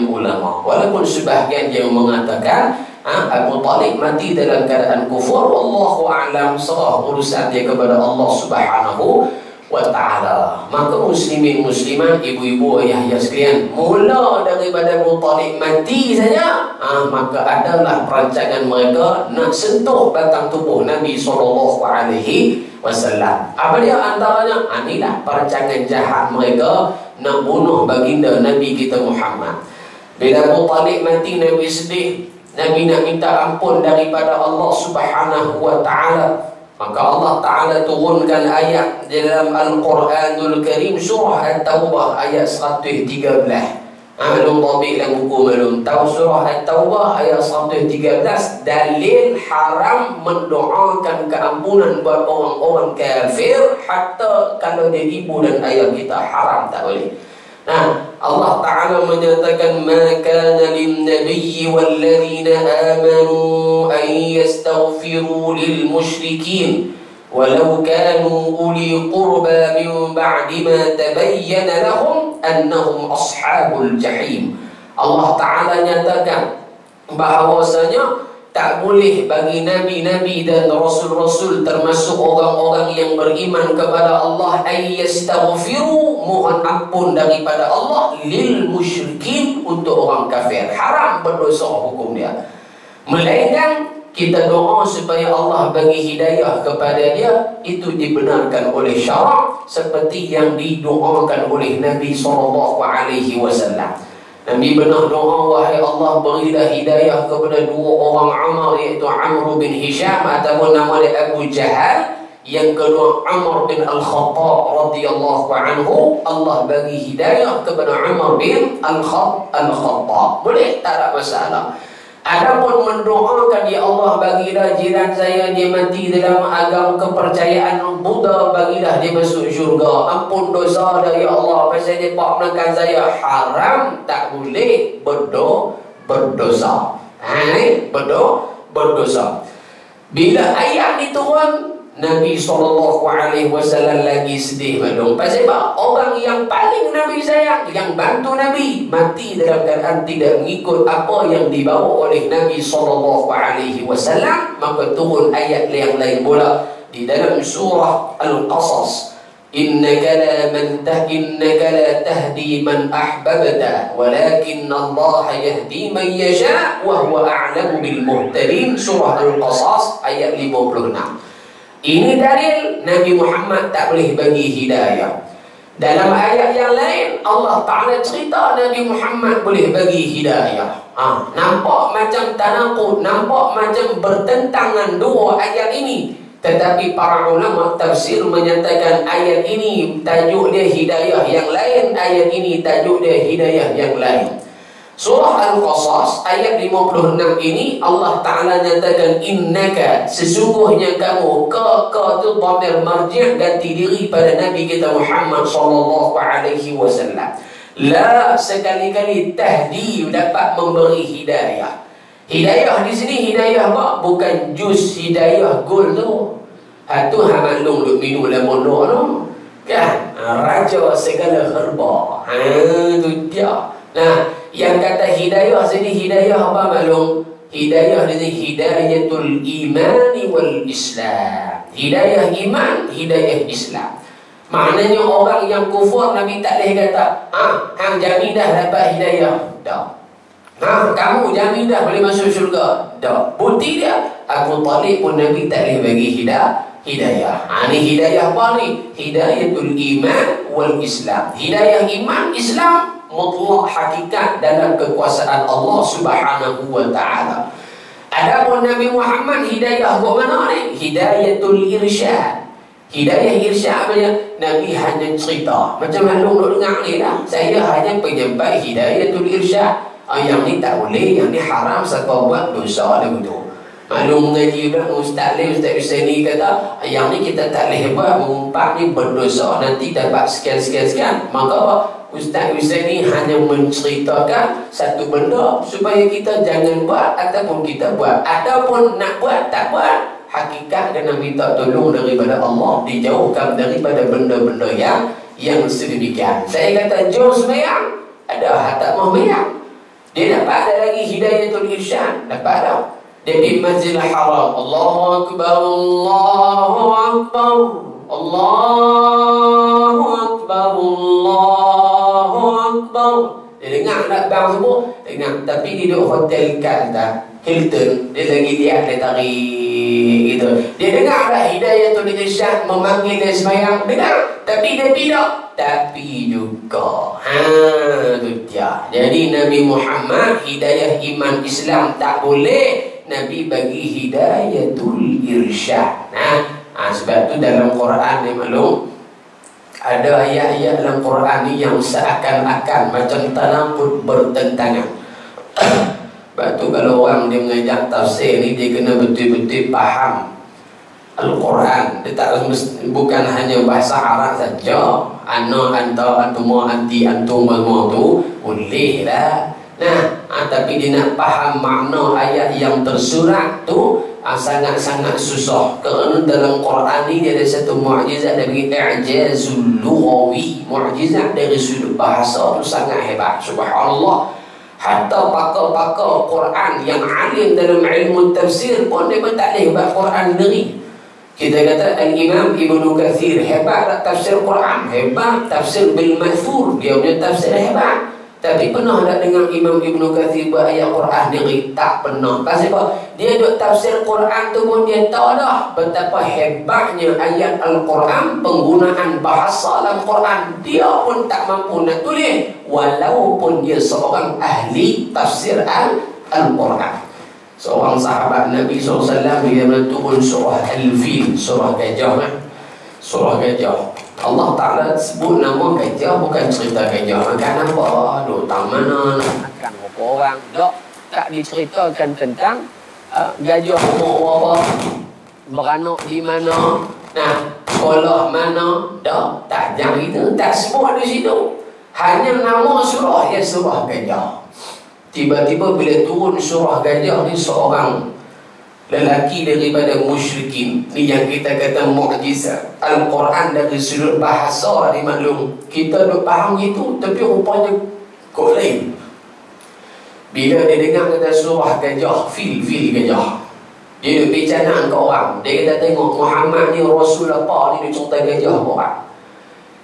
S1: ulama. Walaupun sebahagian yang mengatakan Abu Talib mati dalam keadaan kufur, wallahu a'lam, serah urusan dia kepada Allah Subhanahu wa ta'ala. Maka muslimin muslimat, ibu-ibu ayah sekalian, mula daripada Abu Talib mati saja, maka adalah perancangan mereka nak sentuh batang tubuh Nabi SAW. Apa dia antaranya? Inilah perancangan jahat mereka nak bunuh baginda Nabi kita Muhammad. Bila Abu Talib mati, Nabi sedih. Nabi nak minta ampun daripada Allah Subhanahu wa ta'ala. Maka Allah Ta'ala turunkan ayat dalam Al-Quranul Karim, surah At-Taubah ayat 113. Malum tabik dalam buku malum tahu surah At-Taubah ayat 113. Dalil haram mendoakan keampunan buat orang-orang kafir, hatta kalau dia ibu dan ayah kita, haram, tak boleh. Nah, Allah Ta'ala menyatakan, ma kana lin nabiyyi wal ladzina amanu an yastaghfiru lil musyrikin walau kanu uli qurba min ba'di ma tabayyana lahum annahum ashabul jahim. Allah Ta'ala nyatakan bahawasanya tak boleh bagi nabi-nabi dan rasul-rasul termasuk orang-orang yang beriman kepada Allah ayyastaghfiru, mohon ampun daripada Allah, lil musyrikin, untuk orang kafir. Haram, berdosa hukum dia. Melainkan kita doa supaya Allah bagi hidayah kepada dia, itu dibenarkan oleh syarak seperti yang didoakan oleh Nabi SAW. Nabi pernah doa, wahai Allah, berilah hidayah kepada dua orang Amr, iaitu Amr bin Hisham ataupun nama dia Abu Jahal, Yang kedua Umar bin Al-Khattab radhiyallahu anhu, Allah bagi hidayah kepada Umar bin Al-Khattab. Boleh, tak ada masalah. Adapun mendoakan, ya Allah bagilah jiran saya dia mati dalam agama kepercayaan Buddha, bagilah dia masuk syurga, ampun dosa dah ya Allah pasal dia pak menekan saya, haram, tak boleh berdosa. Berdosa. Bila ayat diturun, Nabi SAW lagi sedih maklum. Pasal apa? Orang yang paling Nabi sayang, yang bantu Nabi, mati dalam keadaan tidak mengikut apa yang dibawa oleh Nabi SAW. Maka turun ayat yang lain pula di dalam surah Al-Qasas. Innaka la tahdi man ahbabta walakinna Allah yahdi man yasha wa huwa a'lamu bil muhtadin. Surah Al-Qasas ayat 56. Ini dalil Nabi Muhammad tak boleh bagi hidayah. Dalam ayat yang lain Allah Ta'ala cerita Nabi Muhammad boleh bagi hidayah. Nampak macam tanaqud, nampak macam bertentangan dua ayat ini. Tetapi para ulama tafsir menyatakan ayat ini tajuk dia hidayah yang lain, ayat ini tajuk dia hidayah yang lain. Surah Al-Qasas ayat 56 ini Allah Ta'ala nyatakan innaka, sesungguhnya kamu, ka tu dhamir marji' ganti diri pada Nabi kita Muhammad SAW. La, sekali-kali tahdi, dapat memberi hidayah. Hidayah di sini hidayah apa? Bukan jus hidayah gol tu. Tu maklum duk minum lemon tu kan? Raja segala herba. Tu dia. Nah, yang kata hidayah sini hidayah apa maklum? Hidayah ini hidayatul imani wal Islam. Hidayah iman, hidayah Islam. Maknanya orang yang kufur Nabi tak boleh kata, hang jamin dah dapat hidayah. Tak. Kamu jamin dah boleh masuk syurga. Tak. Bukti dia, Abu Talib pun Nabi tak boleh bagi hidayah. Ini hidayah apa ni? Hidayatul iman wal Islam. Hidayah iman, Islam mutlak hakikat dalam kekuasaan Allah Subhanahu wa Ta'ala. Adapun Nabi Muhammad hidayah buat mana ni? Hidayatul irsyad. Hidayah irsyad apa dia? Nabi hanya cerita. Macam maklum duk dengar ni lah. Saya hanya penyampai hidayatul irsyad. Yang ni tak boleh, yang ni haram, siapa buat dosa dia betul. Maklum mengaji pula Ustaz Husaini kata yang ni kita tak boleh buat, mengumpat ni berdosa, nanti dapat sekian. Maka apa? Ustaz Husaini hanya menceritakan satu benda supaya kita jangan buat ataupun kita buat. Ataupun nak buat, tak buat. Hakikat kena minta tolong daripada Allah, dijauhkan daripada benda-benda yang sedemikian. Saya kata jom sembahyang, ada tak mau sembahyang. Dia dapat ada lagi hidayatul irsyad, dapat ada. Dia di Masjidil Haram, Allahu Akbar, Allahu Akbar, Allahu Akbar, Allahu Akbar. Dia dengar nak bang semua, dengar. Tapi dia duduk hotel kat Hilton, dia lagi lihat dia tarik gitu. Dia dengar dah hidayatul irsyad memanggil dia sembahyang, dengar. Tapi dia tidak. Tapi juga tu dia. Jadi Nabi Muhammad hidayah iman Islam tak boleh. Nabi bagi hidayatul irsyad. Sebab tu dalam Quran ni maklum ada ayat-ayat dalam Quran ni yang seakan-akan macam tanaqud bertentangan. Sebab tu kalau orang dia mengajar tafsir ni, dia kena betul-betul faham Al-Quran. Dia tak bukan hanya bahasa Arab saja. Ana, anta, antuma, anti, antum, semua tu boleh lah. Tapi dia nak faham makna ayat yang tersurat tu sangat-sangat susah. Kerana dalam Quran ni dia ada satu mu'jizat dari i'jazul lughawi. Mu'jizat dari sudut bahasa tu sangat hebat. Subhanallah. Hatta pakar-pakar Quran yang alim dalam ilmu tafsir pun dia pun tak boleh buat Quran sendiri. Kita kata Al-Imam Ibnu Kathir hebat tak tafsir Quran, hebat tafsir bil Ma'thur, dia punya tafsir hebat. Tapi pernah tak dengar Imam Ibnu Kathir buat ayat Quran sendiri? Tak pernah. Pasal apa? Dia duk tafsir Quran tu pun dia tahu dah betapa hebatnya ayat Al-Quran, penggunaan bahasa dalam Quran. Dia pun tak mampu nak tulis walaupun dia seorang ahli tafsir Al-Quran. Seorang sahabat Nabi SAW dia turun surah Al-Fil, surah gajah Surah Gajah. Allah Ta'ala sebut nama gajah, bukan cerita gajah makan apa, duduk tang mana, nak makan apa orang. Tak diceritakan tentang gajah umur apa, beranak di mana, nah sekolah mana. Tak jangan itu, tak sebut di situ. Hanya nama surah, ya surah Gajah. Tiba-tiba bila turun surah Gajah ni, seorang lelaki daripada musyrikin ni yang kita kata mukjizat Al-Quran dari sudut bahasa dimaklum. Kita duk faham itu, tapi rupanya kok lain. Bila dia dengar kata surah Gajah, fil gajah, dia duk bicara ke orang. Dia kata tengok Muhammad ni Rasul apa ni, dia cerita gajah ke orang.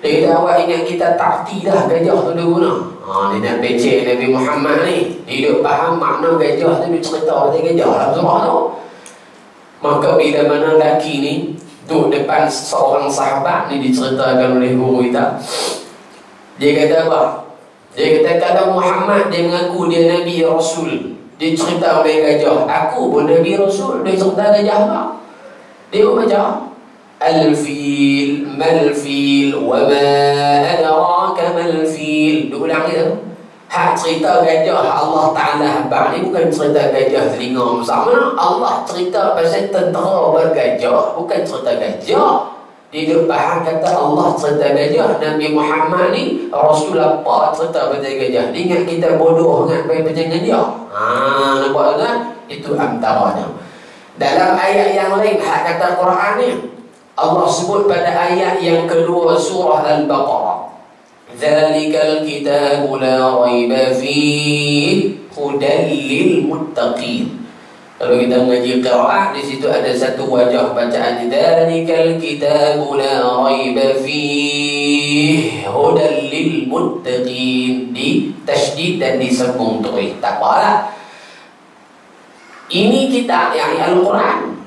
S1: Dia kata awak ingat kita takti dah gajah tu dia guna. Dia nak becek Nabi Muhammad ni. Dia duk faham makna gajah tu, dia cerita kata gajah dalam surah tu. Maka bila mana lelaki ni duduk depan seorang sahabat ni, diceritakan oleh guru kita, dia kata apa? Dia kata kalau Muhammad dia mengaku dia Nabi Rasul, dia cerita oleh gajah, aku pun Nabi Rasul, dia cerita gajah apa? Dia baca Al-fil, mal-fil, wa ma adraka mal-fil. Dia ulang gitu. Hak cerita gajah Allah Ta'ala habang ni bukan cerita gajah telinga sama. Allah cerita pasal tentera bergajah, bukan cerita gajah. Dia duk faham kata Allah cerita gajah, Nabi Muhammad ni Rasul apa cerita pasal gajah. Dia ingat kita bodoh dengan macam dia. Nampak tak? Itu antaranya. Dalam ayat yang lain, hak kata Quran ni, Allah sebut pada ayat yang kedua surah Al-Baqarah, Zalikal kitabu la raiba fihi hudan lil muttaqin. Kalau kita mengaji qiraat, di situ ada satu wajah bacaan, Zalikal kitabu la raiba fihi hudan lil muttaqin, di tasydid dan disambung terus. Tak apalah. Ini kitab yang Al-Quran.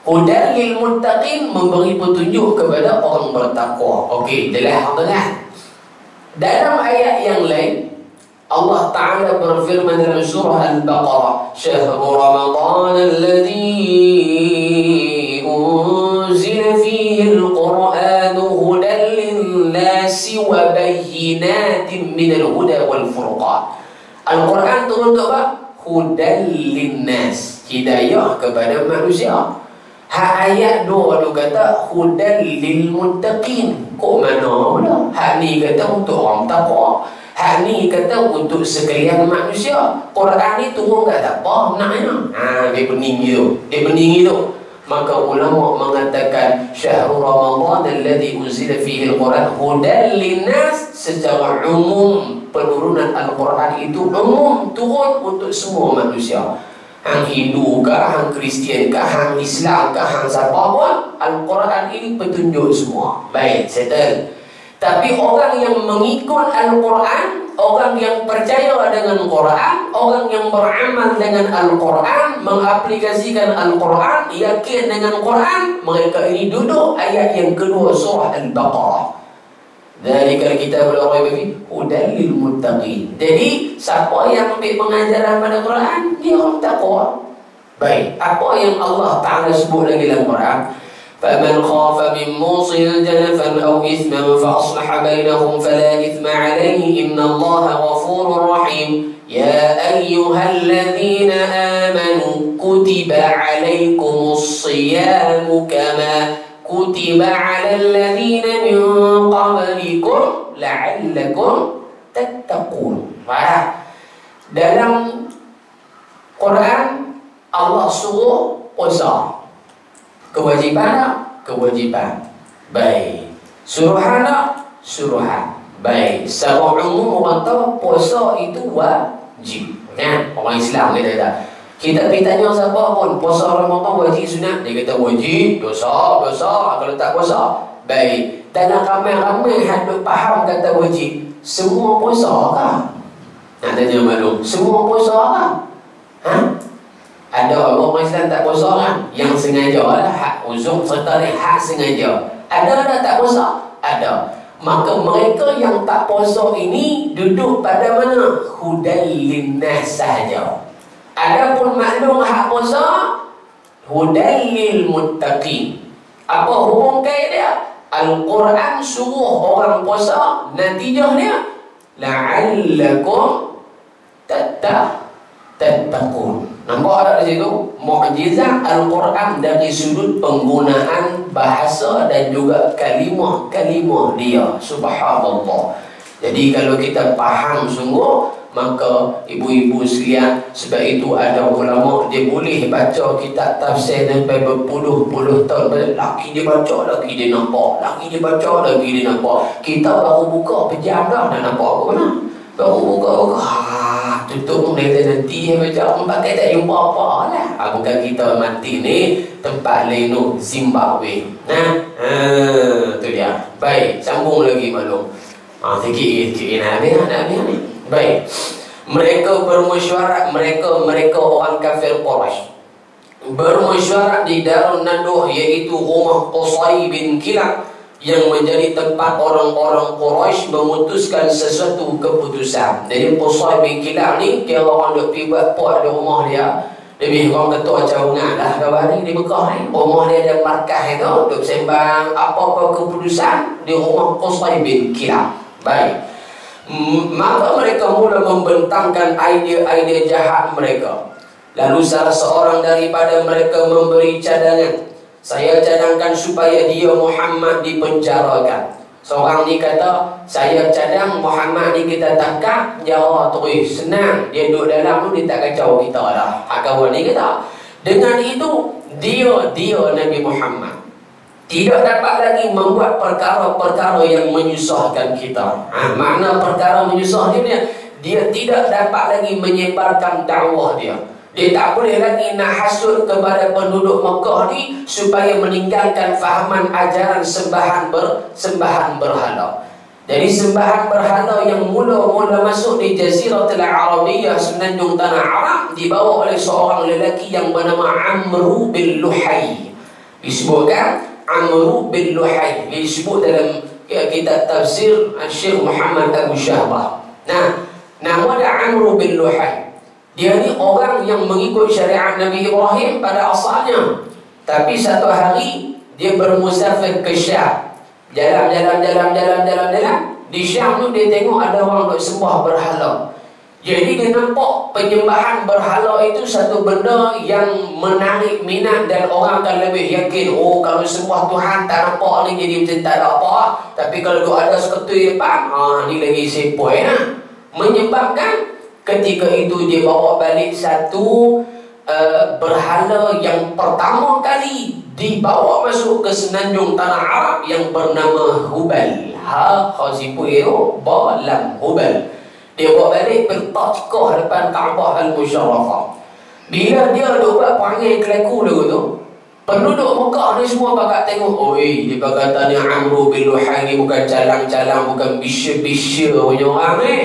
S1: Hudan lil muttaqin, memberi petunjuk kepada orang bertakwa. Okey, jelas kan? Dalam ayat yang lain, Allah Ta'ala berfirman dalam surah Al-Baqarah, Syahrul Ramadan alladhi unzila fihi al-Quran hudan lin-nasi wa bayyinatin minal huda wal furqan. Al-Quran turun untuk apa? Hudan lin-nas, hidayah kepada manusia. Ayat 2 tu kata hudan lil muttaqin. Kok mana pula? Hak ni kata untuk orang takwa. Hak ni kata untuk sekalian manusia. Quran ni turun kata apa maknanya? Dia pening gitu. Maka ulama mengatakan Syahrul Ramadan alladhi unzila fihi al-Quran hudan linnas, secara umum penurunan Al-Quran itu umum, turun untuk semua manusia. Hang Hindu kah, hang Kristian kah, hang Islam kah, hang siapa pun, Al-Quran ini petunjuk semua. Baik, settle. Tapi orang yang mengikut Al-Quran, orang yang percaya dengan Quran, orang yang beramal dengan Al-Quran, mengaplikasikan Al-Quran, yakin dengan Quran, mereka ini duduk ayat yang kedua surah Al-Baqarah. Zalikal kitabul la raiba fihi hudan lil muttaqin. Jadi siapa yang ambil pengajaran pada Quran, dia orang takwa. Baik, apa yang Allah Ta'ala sebut lagi dalam Quran? فَمَنْ خَافَ مِنْ مُوصٍ جَنَفًا أَوْ إِثْمًا فَأَصْلَحَ بَيْنَهُمْ فَلَا إِثْمَ عَلَيْهِ إِنَّ اللَّهَ غَفُورٌ رَحِيمٌ يَا أَيُّهَا الَّذِينَ آمَنُوا كُتِبَ عَلَيْكُمُ الصِّيَامُ كَمَا كُتِبَ عَلَى الَّذِينَ مِنْ قَبْلِكُمْ لَعَلَّكُمْ تَتَّقُونَ. Dalam Quran Allah suruh puasa. Kewajiban tak? Kewajiban. Baik. Suruhan tak? Suruhan. Baik. Secara umum orang tahu puasa itu wajib. Kan? Orang Islam kita kata. Kita pergi tanya siapa pun, puasa Ramadan wajib sunat, dia kata wajib, dosa kalau tak puasa. Baik. Dalam ramai-ramai hendak faham kata wajib, semua puasa kah? Nak tanya maklum, semua puasa kah? Ada orang Islam tak puasa kan? Yang sengaja lah, hak uzur serta ni hak sengaja. Ada tak puasa? Ada. Maka mereka yang tak puasa ini duduk pada mana? Hudan linnas sahaja. Adapun maklum hak puasa, hudan lil muttaqin. Apa hubung kait dia? Al-Quran suruh orang puasa, natijahnya la'allakum tattaqun. Nampak tak di situ? Mukjizat Al-Quran dari sudut penggunaan bahasa dan juga kalimah-kalimah dia. Subhanallah. Jadi kalau kita faham sungguh, maka ibu-ibu sekalian, sebab itu ada ulama dia boleh baca kitab tafsir sampai berpuluh-puluh tahun. Laki dia baca, laki dia nampak, laki dia baca, laki dia nampak. Kita baru buka pejam dah, nak nampak apa mana? Baru buka, tutup nanti baca, pakai tak jumpa apa lah. Bukan kita mati ni tempat leno Zimbabwe. Tu dia. Baik, sambung lagi maklum. Sikit nak habis ni. Baik. Mereka bermesyuarat, mereka orang kafir Quraisy bermesyuarat di Darun Naduh, iaitu rumah Qusay bin Kilab, yang menjadi tempat orang-orang Quraisy memutuskan sesuatu keputusan. Jadi Qusay bin Kilab ni dia orang duk pergi buat puak di rumah dia. Lebih orang ketua cawangan lah kawan ni di Mekah ni. Rumah dia ada markah itu, duk sembang apa-apa keputusan di rumah Qusay bin Kilab. Baik. Maka mereka mula membentangkan idea-idea jahat mereka. Lalu salah seorang daripada mereka memberi cadangan. Saya cadangkan supaya dia Muhammad dipenjarakan. Seorang ni kata, saya cadang Muhammad ni kita tangkap, jawab terus. Senang, dia duduk dalam tu, dia tak kacau kita dah. Hak kawan ni kata. Dengan itu, dia Nabi Muhammad tidak dapat lagi membuat perkara-perkara yang menyusahkan kita. Makna perkara menyusahkan dia tidak dapat lagi menyebarkan dakwah dia. Dia tak boleh lagi nak hasut kepada penduduk Mekah ni supaya meninggalkan fahaman ajaran sembahan berhala. Jadi sembahan berhala yang mula-mula masuk di Jaziratul Arabiyah, semenanjung tanah Arab, dibawa oleh seorang lelaki yang bernama Amru bin Luhai. Disebutkan Amru bin Luhai, disebut dalam kitab tafsir Syekh Muhammad Abu Syahbah. Nama dia Amru bin Luhai. Dia ni orang yang mengikut syariat Nabi Ibrahim pada asalnya. Tapi satu hari dia bermusafir ke Syam. Jalan. Di Syam tu dia tengok ada orang duk sembah berhala. Jadi dia nampak penyembahan berhala itu satu benda yang menarik minat dan orang akan lebih yakin. Oh, kalau sembah Tuhan tak nampak ni jadi macam tak ada apa. Tapi kalau tu ada seketui depan, ni lagi sepoi lah. Menyebabkan ketika itu dia bawa balik satu berhala yang pertama kali dibawa masuk ke semenanjung tanah Arab yang bernama Hubal. Khazipui itu Balam Hubal. Dia bawa balik bertakkoh depan Kaabah Al-Musharrafah. Bila dia buat panggil kelaku dulu tu, penduduk Mekah ni semua bakal tengok. Dia kata ni Amru bin Luhai ni bukan calang-calang, bukan bisya-bisya punya orang ni.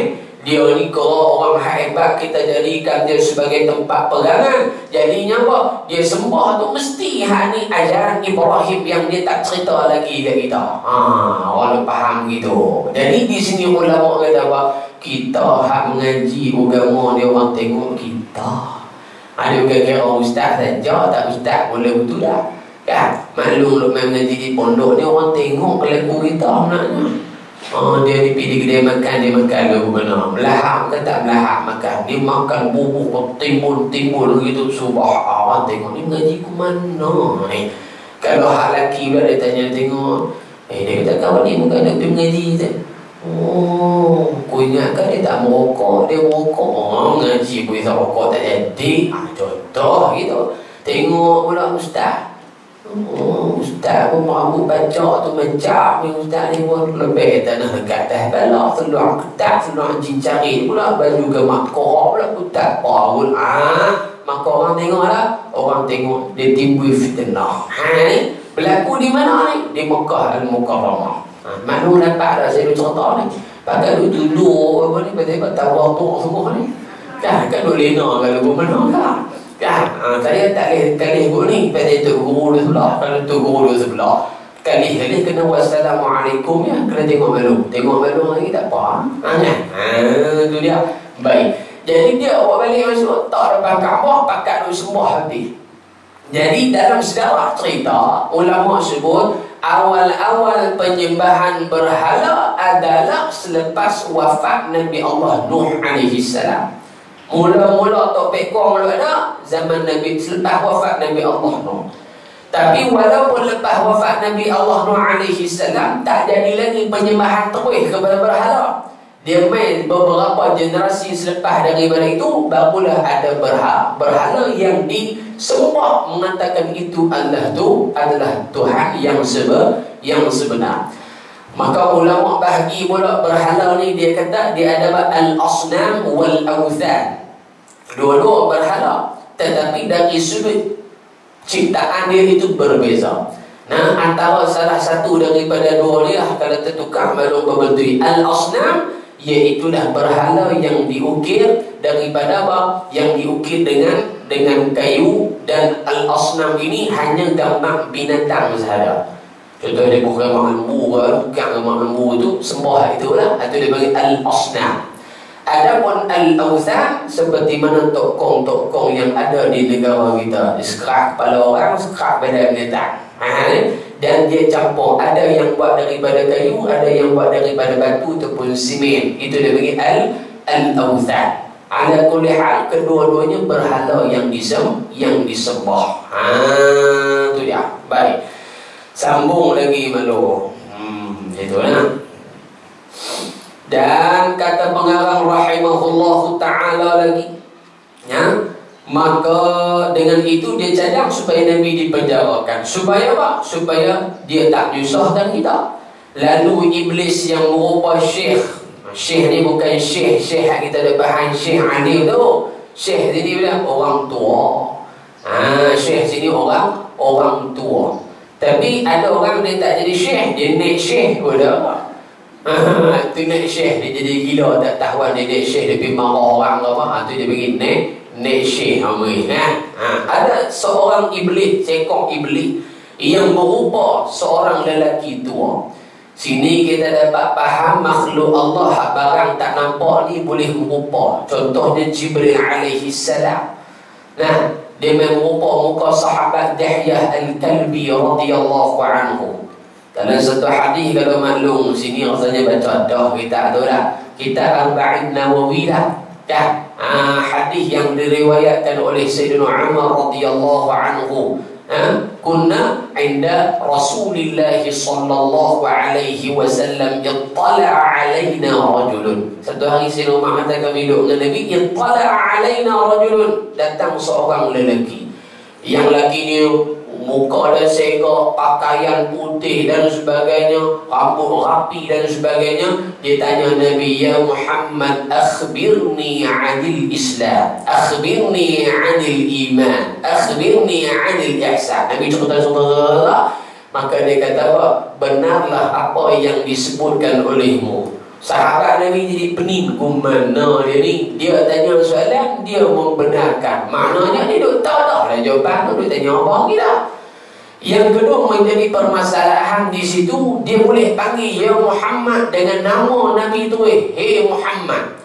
S1: Dia ni kalau orang hebat, kita jadikan dia sebagai tempat pegangan. Jadinya apa? Dia sembah tu mesti ni ajaran Ibrahim yang dia tak cerita lagi ke kita. Orang faham gitu. Jadi di sini ulama kata apa? Kita hak mengaji agama dia orang tengok kita. Ada kira ustaz saja, tak ustaz boleh betul dah. Kan? Maklum main mengaji di pondok ni orang tengok kelaku kita anaknya. Dia pergi kedai makan, dia makan lagu benar. Melahap ke tak melahap makan. Dia makan bubuk timbul gitu. Subhanallah, tengok ni mengaji ke mana ni. Kalau hak lelaki pula dia tanya tengok. Dia kata kawan ni bukan nak pergi mengaji je. Ku ingatkan dia tak merokok. Dia merokok. Mengaji pun tak merokok tak jadi. Contoh gitu. Tengok pula ustaz. Ustaz pun mahu baca tu macam ni. Ustaz ni pun lebih tanah dekat dah balak seluar ketat, seluar cincari pula, baju gemak korok pula ustaz pun. Maka orang tengok lah, orang tengok dia timbul fitnah. Ni berlaku di mana ni? Di Mekah Al-Mukarramah. Maklum dapat dah saya cerita ni. Pakai dulu apa ni, betul-betul tawar tu semua ni. Kan kat duk lena kalau mana kan. Kan, saya tak boleh kalih pun ni pada Tok Guru dia sebelah. Kalau Tok Guru dia sebelah, kalih kena wassalamualaikum ya. Kena tengok malu lagi tak apa. Tu dia. Baik. Jadi dia bawa balik masuk tak depan Kaabah, pakat duk sembah habis. Jadi dalam sejarah cerita, ulama sebut awal-awal penyembahan berhala adalah selepas wafat Nabi Allah Nuh alaihi salam. Mula-mula tok pekong ada zaman Nabi, selepas wafat Nabi Allah Nuh. Tapi walaupun lepas wafat Nabi Allah Nuh alaihi salam, tak jadi lagi penyembahan terus kepada berhala. Dia main beberapa generasi selepas daripada itu, barulah ada berhala yang disembah, mengatakan itu adalah Tuhan yang sebenar. Maka ulama bahagi pula berhala ni, dia kata dia ada al-asnam wal-awthan. Dua-dua berhala, tetapi dari sudut ciptaan dia itu berbeza. Nah, antara salah satu daripada dua dia, kalau tertukar maklum berbentuk al-asnam, iaitulah berhala yang diukir daripada apa? Yang diukir dengan kayu, dan al-asnam ini hanya gambar binatang sahaja. Contoh dia bukan lembu, bukan lembu itu sembah itulah, atau dia panggil al-asnam. Adapun al-awthan, seperti mana tokong-tokong yang ada di negara kita, sekerak kepala orang, sekerak badan binatang. Dan dia campur, ada yang buat daripada kayu, ada yang buat daripada batu ataupun simen. Itu dia panggil al-awthan. Ala kulli hal, kedua-duanya berhala yang disembah. Itu dia. Baik, sambung lagi malu. Itulah. Dan kata pengarang rahimahullahu ta'ala lagi, ya, maka dengan itu dia cadang supaya Nabi dipenjarakan. Supaya apa? Supaya dia tak nyusahkan kita. Lalu iblis yang merupa syekh ni bukan syekh kita ada bahan syekh alim tu. Syekh sini bilang orang tua. Syekh sini orang tua. Tapi ada orang dia tak jadi syekh, dia naik syekh pula. Tu naik syekh, dia jadi gila, tak tahuan dia naik syekh, dia pergi marah orang ke apa. Tu dia pergi naik syekh. Ada seorang iblis, seekor iblis yang berupa seorang lelaki tua. Sini kita dapat faham makhluk Allah barang tak nampak ni boleh merupa. Contohnya Jibril alaihi salam. Nah, dia merupa muka sahabat Dihyah al-Kalbi radhiyallahu anhu. Dalam satu hadis, kalau maklum sini rasanya baca dah, kita tahu lah, kita Arba'in Nawawi lah. Hadis yang diriwayatkan oleh Sayyidina Umar radhiyallahu anhu. Kunna inda Rasulillah sallallahu alaihi wasallam, ittala'a alaina rajulun. Satu hari Sayyidina Umar kata, kami duduk dengan Nabi, ittala'a alaina rajulun, datang seorang lelaki. Yang lelaki ni muka dan segak, pakaian putih dan sebagainya, rambut rapi dan sebagainya. Dia tanya Nabi, ya Muhammad, akhbirni 'anil Islam, akhbirni 'anil iman, akhbirni 'anil ihsan. Nabi cerita. Maka dia kata apa? Benarlah apa yang disebutkan olehmu. Sahabat Nabi jadi pening, mana dia ni? Dia tanya soalan, dia membenarkan. Maknanya dia duk tahu dah lah jawapan tu, dia tanya apa kita. Yang kedua menjadi permasalahan di situ, dia boleh panggil ya Muhammad dengan nama Nabi tu, hey Muhammad.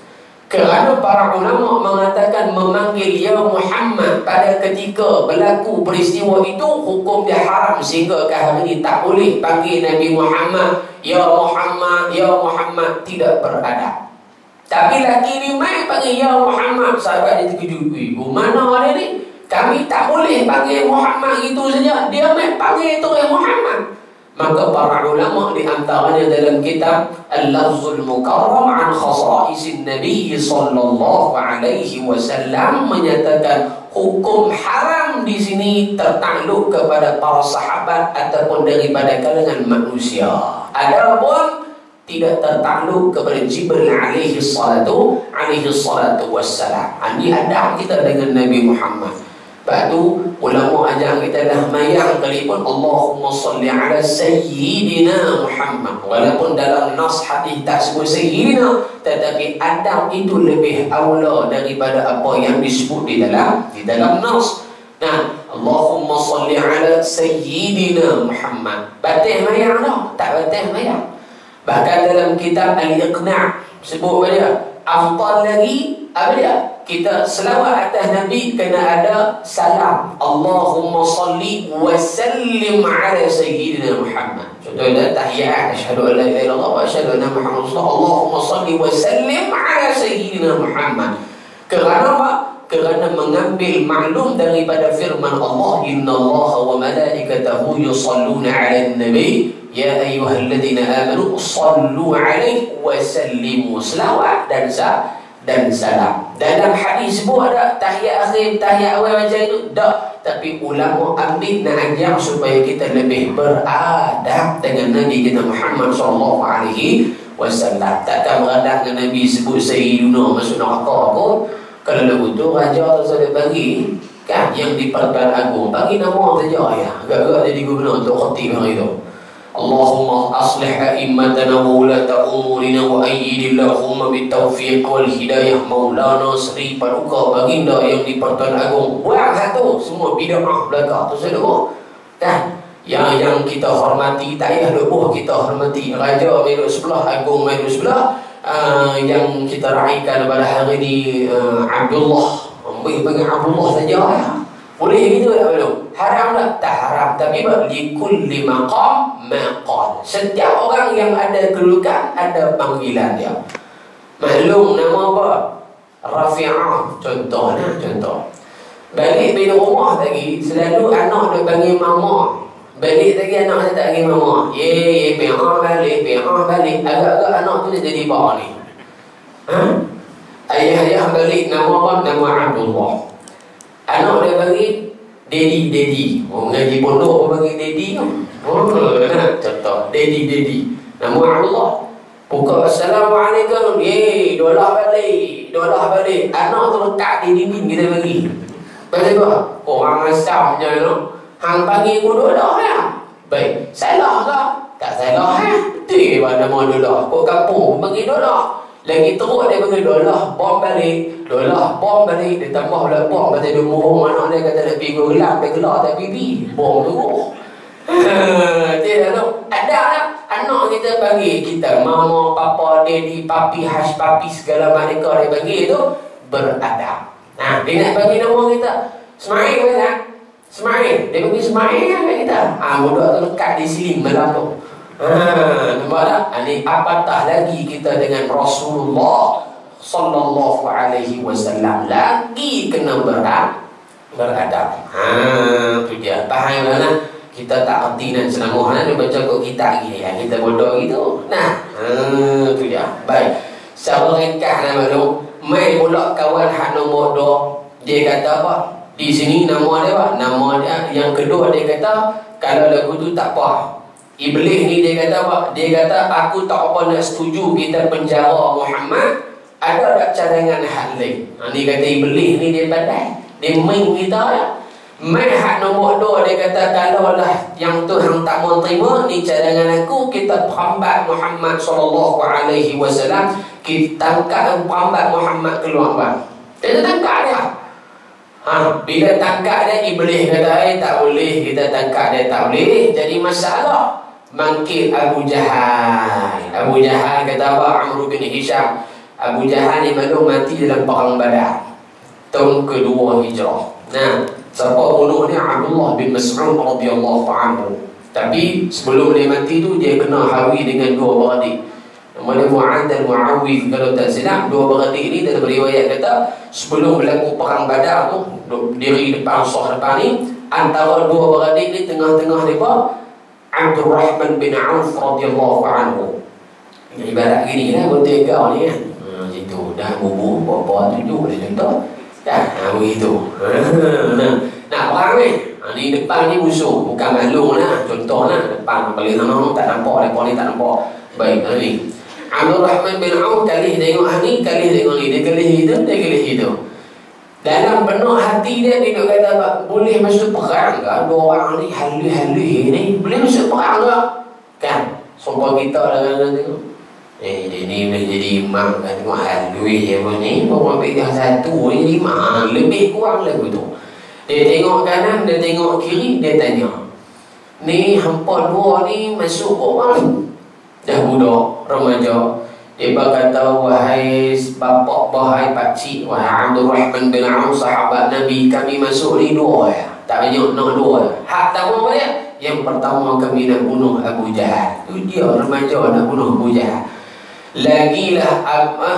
S1: Kerana para ulama mengatakan memanggil ya Muhammad pada ketika berlaku peristiwa itu hukum dia haram, sehingga ke hari ini tak boleh panggil Nabi Muhammad ya Muhammad, ya Muhammad, tidak beradab. Tapi laki ni main panggil ya Muhammad, sahabat dia terkejut, mana dia ni? Kami tak boleh panggil Muhammad itu saja, dia main panggil itu ya Muhammad. Maka para ulama di antaranya dalam kitab Al-Lafzul Mukarram an Khasaisin Nabi sallallahu alaihi wasallam menyatakan hukum haram di sini tertakluk kepada para sahabat ataupun daripada kalangan manusia. Adapun tidak tertakluk kepada Jibril alaihi salatu wassalam. Ini adab kita dengan Nabi Muhammad. Lepas tu ulama ajar kita dah mayang kalipun Allahumma salli ala Sayyidina Muhammad. Walaupun dalam nas hadis tak sebut Sayyidina, tetapi adab itu lebih awla daripada apa yang disebut di dalam nas. Nah, Allahumma salli ala Sayyidina Muhammad. Batal mayang dah? Tak batal mayang. Bahkan dalam kitab Al-Iqna' sebut apa dia? Afdal lagi apa dia? kita selawat atas Nabi kena ada salam. Allahumma salli wa sallim ala sayyidina Muhammad. Contohnya tahiyat, asyhadu an la ilaha illallah wa asyhadu anna Muhammadar Rasulullah. Allahumma salli wa sallim ala sayyidina Muhammad. Kerana apa? Kerana mengambil maklum daripada firman Allah, innallaha wa malaikatahu yusalluna 'alan nabi ya ayyuhalladzina amanu sallu 'alaihi wa sallimu. Selawat dan salam. Dalam hadis pun ada tahiyat akhir, tahiyat awal macam itu tak. Tapi ulama ambil nak ajar supaya kita lebih beradab dengan Nabi kita Muhammad SAW. Takkan beradab dengan Nabi sebut Sayyiduna masuk neraka pun. Kalau lagu tu raja tersebut bagi kan yang di Pertuan Agung bagi nama saja ya. Agak-agak jadi gubernur untuk khatib hari itu. Allahumma aslih a'immatana wa ulata umurina wa ayyidillahumma bitaufiq wal hidayah maulana Sri Paduka Baginda yang di Pertuan Agung. Buang satu semua bid'ah belakang tu saya duk kan yang kita hormati tak payah duk kita hormati raja meluk sebelah, agung meluk sebelah. Yang kita raikan pada hari ini Abdullah, bagi Abdullah saja ya. Boleh gitu tak belum? Haram tak? Tak haram. Tapi likulli maqam maqal. Setiap orang yang ada kedudukan ada panggilan dia. Maklum nama apa? Rafi'ah. Contoh. Balik bila rumah lagi selalu anak dia panggil mama. Balik lagi anak dia tak panggil mama. Pi'ah balik. Agak-agak anak tu dia jadi bawah ni. Ayah balik nama apa? Nama Abdullah. Anak dia bagi Daddy. Mengaji pondok pun bagi Daddy tu. Contoh Daddy. Nama Allah. Buka Assalamualaikum. Dolah balik. Anak tu letak di dinding kita bagi. Pasal apa? Orang asamnya tu hang panggil pun dolah ya. Baik, salah ke? Tak salah betul nama dolah. Kok kampung bagi dolah. Lagi teruk dia bagi dolah, bom balik. Dia tambah pula bom. Kata dia murung anak dia, kata nak pergi gelap, dia gelap tak pipi. Bom teruk. Tidak tahu. Ada anak kita bagi kita mama, papa, daddy, papi, hash, papi, segala mereka dia bagi tu beradab. Dia nak bagi nama kita Ismail kan? Ismail. Dia bagi Ismail kan kita. Budak tu lekat di sini malam tu. Nampak tak? Ini apatah lagi kita dengan Rasulullah sallallahu alaihi wasallam, lagi kena beradab. Tu dia. Faham lah. Kita tak erti nak senang dia baca kok kita gini ya. Kita bodoh gitu. Tu dia. Baik. Secara ringkas nama lu, mai pula kawan hak nombor 2. Dia kata apa? Di sini nama dia apa? Nama dia yang kedua dia kata kalau lagu tu tak apa. Iblis ni dia kata apa? Dia kata aku tak apa nak setuju kita penjara Muhammad. Ada tak cadangan hak lain? Ni kata Iblis ni dia pandai. Dia main kita ya. Main hak nombor 2 dia kata kalau lah yang Tuhan tak mau terima ni cadangan aku, kita perambat Muhammad SAW. Kita tangkap perambat Muhammad keluar bang. Kita tangkap dia. Bila tangkap dia, Iblis kata tak boleh kita tangkap dia, tak boleh. Jadi masalah. Mangkil Abu Jahal. Abu Jahal kata apa? Amr bin Hisham. Abu Jahal ni maklum mati dalam perang Badar tahun kedua Hijrah. Siapa bunuh ni? Abdullah bin Mas'ud radhiyallahu anhu. Tapi sebelum dia mati tu dia kena hawi dengan 2 beradik. Nama dia Mu'ad dan Mu'awif. Kalau tak silap, 2 beradik ni dalam riwayat kata sebelum berlaku perang Badar tu, diri depan sah depan ni, antara 2 beradik ni tengah-tengah mereka Abdul Rahman bin Auf radhiyallahu anhu. Ibarat gini lah betul kau ni kan. Situ dah bubur berapa tujuh boleh contoh. Begitu. Nak perang ni. Ni depan ni musuh, bukan maklum lah. Contoh lah depan paling sana tak nampak, depan ni tak nampak. Baik, ni. Abdul Rahman bin Auf kali tengok ni, kali tengok ni, dia kelih itu. Dalam penuh hati dia kata boleh masuk perang ke? 2 orang ni halus-halus ni boleh masuk perang ke? Kan? Sumpah kita dengan tengok. Dia ni boleh jadi imam kan? Tengok halus je pun ni. Bawa pegang satu ni 5. Lebih kurang lagu tu. Dia tengok kanan, dia tengok kiri, dia tanya, ni hampa 2 ni masuk orang? Dah budak, remaja. Dia berkata, wahai bapak, wahai pakcik, wahai Abdul Rahman bin Auf, sahabat Nabi, kami masuk ni dua ya. Tak banyak, nak dua. Hak pertama apa dia? Yang pertama kami nak bunuh Abu Jahal. Tu dia remaja nak bunuh Abu Jahal. Lagilah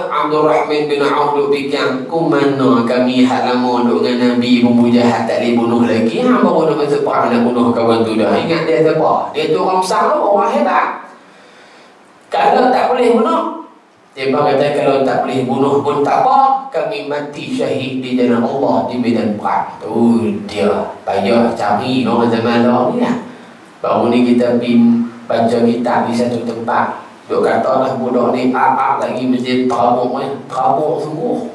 S1: Abdul Rahman bin Auf duk fikir, ku mana kami hak lama duk dengan Nabi Abu Jahal tak boleh bunuh lagi. Hang baru nak masuk perang nak bunuh kawan tu dah. Ingat dia apa? Dia tu orang besar tu, orang hebat. Kalau tak boleh bunuh, dia berkata kalau tak boleh bunuh pun tak apa, kami mati syahid di jalan Allah di medan perang. Tu dia payah cari orang zaman dah ni lah. Baru ni kita pergi baca kitab di satu tempat. Duk kata lah budak ni apa lagi mesti terabuk ni, terabuk sungguh.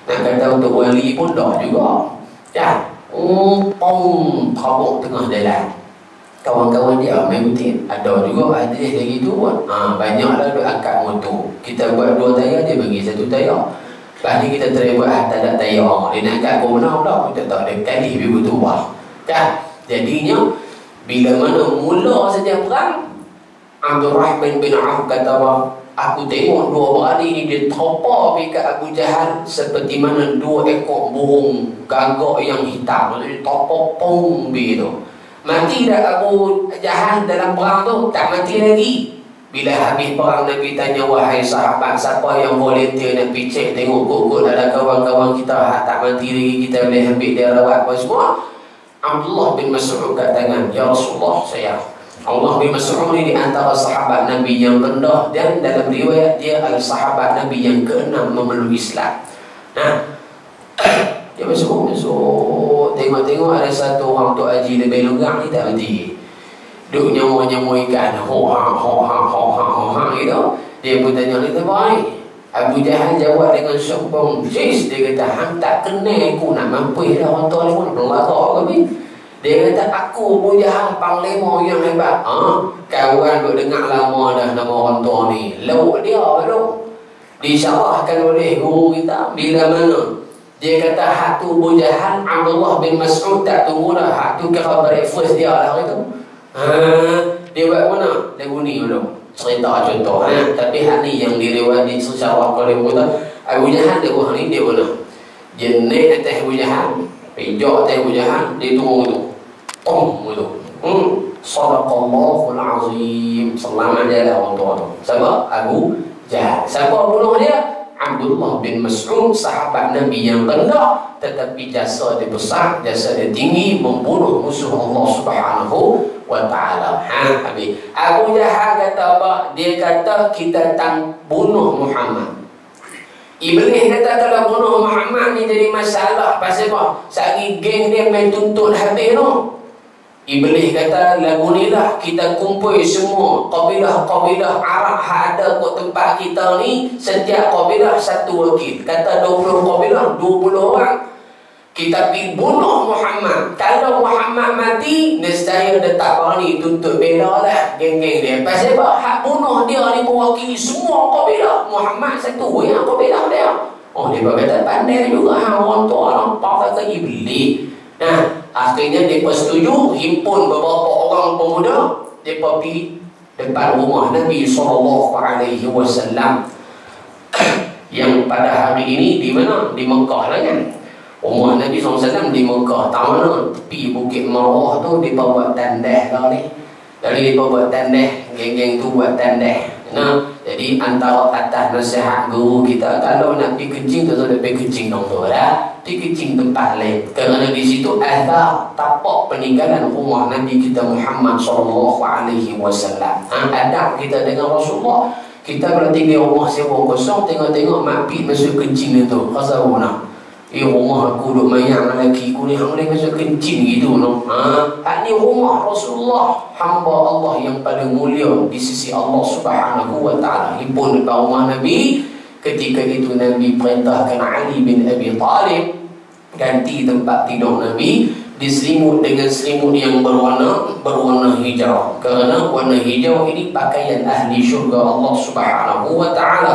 S1: Nak kata untuk wali pun dah juga. Ya, pom terabuk tengah jalan. Kawan-kawan dia main butik, ada juga hadis lagi tu pun. Banyaklah duk angkat motor. Kita buat 2 tayar, dia bagi 1 tayar. Lepas ni kita try buat tak ada tayar. Dia nak angkat kau benar pula, kita tak ada kali lebih bertuah. Kan? Jadinya bila mana mula saja perang, Abdul Rahman bin Auf kata apa? Aku tengok 2 beradik ni dia terpa pergi kat Abu Jahal seperti mana 2 ekor burung gagak yang hitam. Maksudnya terpa pong begitu. Mati dah Abu Jahal dalam perang tu? Tak mati lagi. Bila habis perang, Nabi tanya, wahai sahabat, siapa yang volunteer nak pergi cek tengok kot-kot ada kawan-kawan kita tak mati lagi, kita boleh ambil dia rawat apa semua. Abdullah bin Mas'ud katakan, ya Rasulullah, saya Allah bin Mas'ud ni di antara sahabat Nabi yang rendah, dan dalam riwayat dia adalah sahabat Nabi yang ke-6 memeluk Islam. Nah, dia masuk tengok-tengok ada satu orang Tok Haji lebih longgang ni tak berhenti. Duk nyawa-nyawa ikan, ho-ha gitu. Dia pun tanya, dia kata, baik. Abu Jahal jawab dengan sombong, sis, dia kata, hang tak kenal aku nak mampus dah orang tua ni pun berlagak kami. Dia kata, aku Abu Jahal panglima yang hebat. Kawan duk dengar lama dah nama orang tua ni. Lauk dia baru disyarahkan oleh guru kita. Bila mana dia kata hak tu Abu Jahal, Abdullah bin Mas'ud tak tunggu dah. Hak tu kira breakfast dia lah itu. Dia buat mana? Lagu ni dulu. Cerita contoh. Tapi hak ni yang diriwayat disyarah oleh guru kita. Abu Jahal dia buat ni, dia mana? Dia naik atas Abu Jahal, pijak atas Abu Jahal, dia tunggu tu. Gitu. Sadaqallahul azim. Selamat jalan orang tua tu. Siapa? Abu Jahal. Siapa bunuh dia? Abdullah bin Mas'ud, sahabat Nabi yang rendah, tetapi jasa dia besar, jasa dia tinggi, membunuh musuh Allah Subhanahu wa ta'ala. Habis. Abu Jahal kata apa? Dia kata kita bunuh Muhammad. Iblis kata kalau bunuh Muhammad ni jadi masalah. Pasal apa? Sehari geng dia main tuntut habis tu. Iblis kata lagu ni lah kita kumpul semua kabilah-kabilah Arab ada kat tempat kita ni, setiap kabilah satu wakil. Kata 20 kabilah 20 orang. Kita pergi bunuh Muhammad. Kalau Muhammad mati, nescaya dia tak berani tuntut bela lah geng-geng dia. Pasal apa? Hak bunuh dia ni mewakili semua kabilah. Muhammad satu yang kabilah dia. Oh, dia berkata pandai juga orang tua orang pakai ke iblis. Nah, akhirnya mereka setuju, himpun beberapa orang pemuda, mereka pergi depan rumah Nabi SAW yang pada hari ini di mana? Di Mekah lah kan. Rumah Nabi SAW di Mekah. Tak mana? Tepi Bukit Marwah tu mereka buat tandah lah ni. Jadi mereka buat tandah, geng-geng tu buat tandah. Nah, jadi antara atas nasihat guru kita, kalau nak pergi kencing tu sudah pergi kencing dong tu dah. Pergi kencing tempat lain. Kerana di situ ada tapak peninggalan rumah Nabi kita Muhammad SAW. Adab kita dengan Rasulullah. Kita kalau tinggal rumah sewa kosong, tengok-tengok mak pi masuk kencing itu. Rasa mana? Rumah aku duk mayang lelaki aku ni, hang boleh masuk kencing gitu no. Hak ni rumah Rasulullah, hamba Allah yang paling mulia di sisi Allah Subhanahu wa ta'ala. Himpun depan rumah Nabi. Ketika itu Nabi perintahkan Ali bin Abi Talib ganti tempat tidur Nabi, diselimut dengan selimut yang berwarna hijau. Kerana warna hijau ini pakaian ahli syurga Allah Subhanahu wa ta'ala.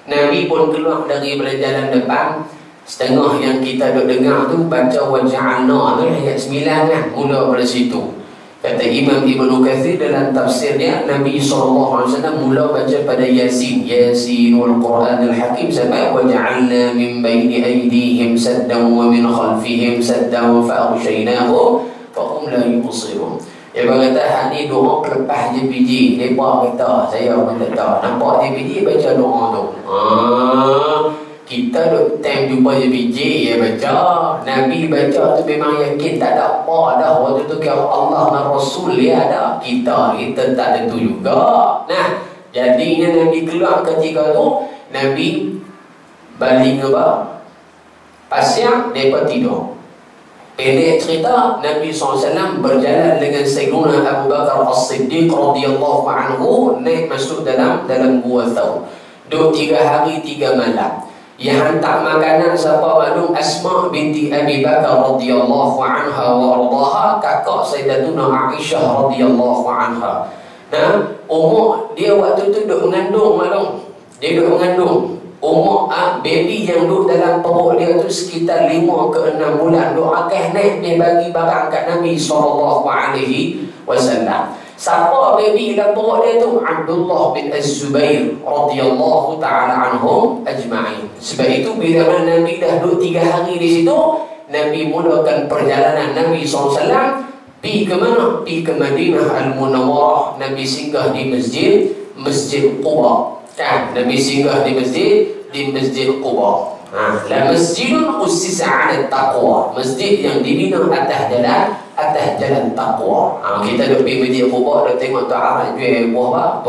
S1: Nabi pun keluar dari jalan depan. Setengah yang kita duk dengar tu baca waja'alna tu ayat 9 kan, mula pada situ. Kata Imam Ibnu Katsir dalam tafsirnya, Nabi SAW mula baca pada Yasin, Yasinul Quranil Hakim, sampai waja'alna min baini aydihim saddan wa min khalfihim saddan fa aghshaynahum fa hum la yubsirun. Dia berkata, hak ni doa pelepas je biji. Mereka kata, saya pun tak tahu. Nampak je biji, baca doa tu. Kita duk time jumpa je biji, ya baca. Nabi baca tu memang yakin tak ada apa dah. Waktu tu kira Allah dan Rasul ya ada. Kita tak tentu juga. Nah, jadinya Nabi keluar ketika tu, Nabi baling apa? Pasir, mereka tidur. Pendek cerita, Nabi SAW berjalan dengan Sayyidina Abu Bakar As-Siddiq radhiyallahu anhu, naik masuk dalam Gua Thawr. Duduk 3 hari 3 malam. Yang hantar makanan siapa maklum? Asma binti Abi Bakar radhiyallahu anha wa ardaha, kakak Sayyidatuna Aisyah radhiyallahu anha. Nah, umur dia waktu tu duduk mengandung maklum. Dia duduk mengandung. Umur baby yang duduk dalam perut dia tu sekitar 5 ke 6 bulan. Duduk akeh naik dia bagi barang kat Nabi SAW. Siapa baby dalam perut dia tu? Abdullah bin Az-Zubair radhiyallahu ta'ala anhum ajma'in. Sebab itu bila mana Nabi dah duduk 3 hari di situ, Nabi mulakan perjalanan Nabi SAW. Pergi ke mana? Pergi ke Madinah Al-Munawwarah. Nabi singgah di Masjid Quba. Kan? Nabi singgah di Masjid Quba. La masjidun ussisa 'ala taqwa. Masjid yang dibina atas jalan taqwa. Kita duk pergi Masjid Quba, dah tengok tu Arab jual buah apa?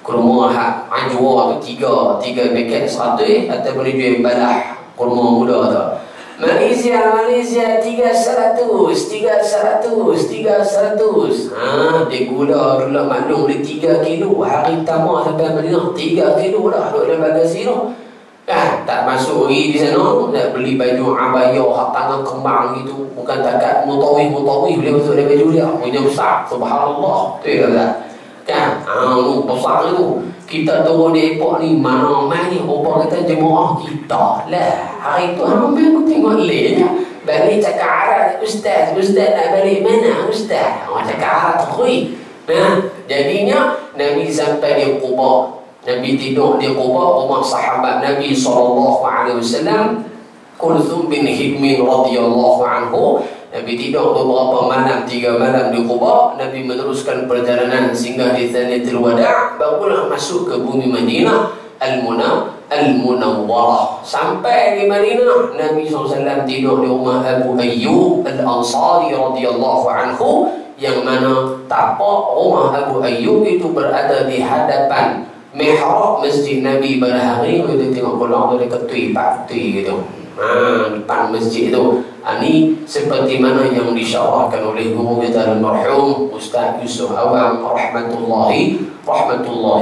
S1: Kurma hak ajwa tu 3 paket 100 atau boleh jual balah kurma muda tu. Malaysia 300. Dia gula dulu maklum dia 3 kilo. Hari pertama sampai Madinah 3 kilo dah duduk dalam bagasi tu. Kan tak masuk lagi di sana, nak beli baju abaya hak tangan kembang gitu, bukan takat mutawih boleh masuk dalam baju dia. Punya besar, subhanallah. Tu kata. Kan? Besar tu. Kita turun di airport ni, mana ni rupa kita jemaah kita lah. Hari tu hampir aku tengok lain je. Balik cakap Arab, Ustaz nak balik mana Ustaz? Cakap Arab terus. Nah, jadinya Nabi sampai di Quba. Nabi tidur di Quba, rumah sahabat Nabi SAW, Kulthum bin Hidmin radhiyallahu anhu. Nabi tidur beberapa malam, 3 malam di Quba. Nabi meneruskan perjalanan sehingga di Thaniyatul Wada', barulah masuk ke bumi Madinah Al-Munawwarah. Sampai di Madinah, Nabi SAW tidur di rumah Abu Ayyub Al-Ansari radhiyallahu anhu, yang mana tapak rumah Abu Ayyub itu berada di hadapan mihrab masjid Nabi pada hari. Kita tengok pulang tu dia ketui gitu. Depan masjid tu. Ini seperti mana yang disyarahkan oleh guru kita almarhum Ustaz Yusuf Awam rahmatullahi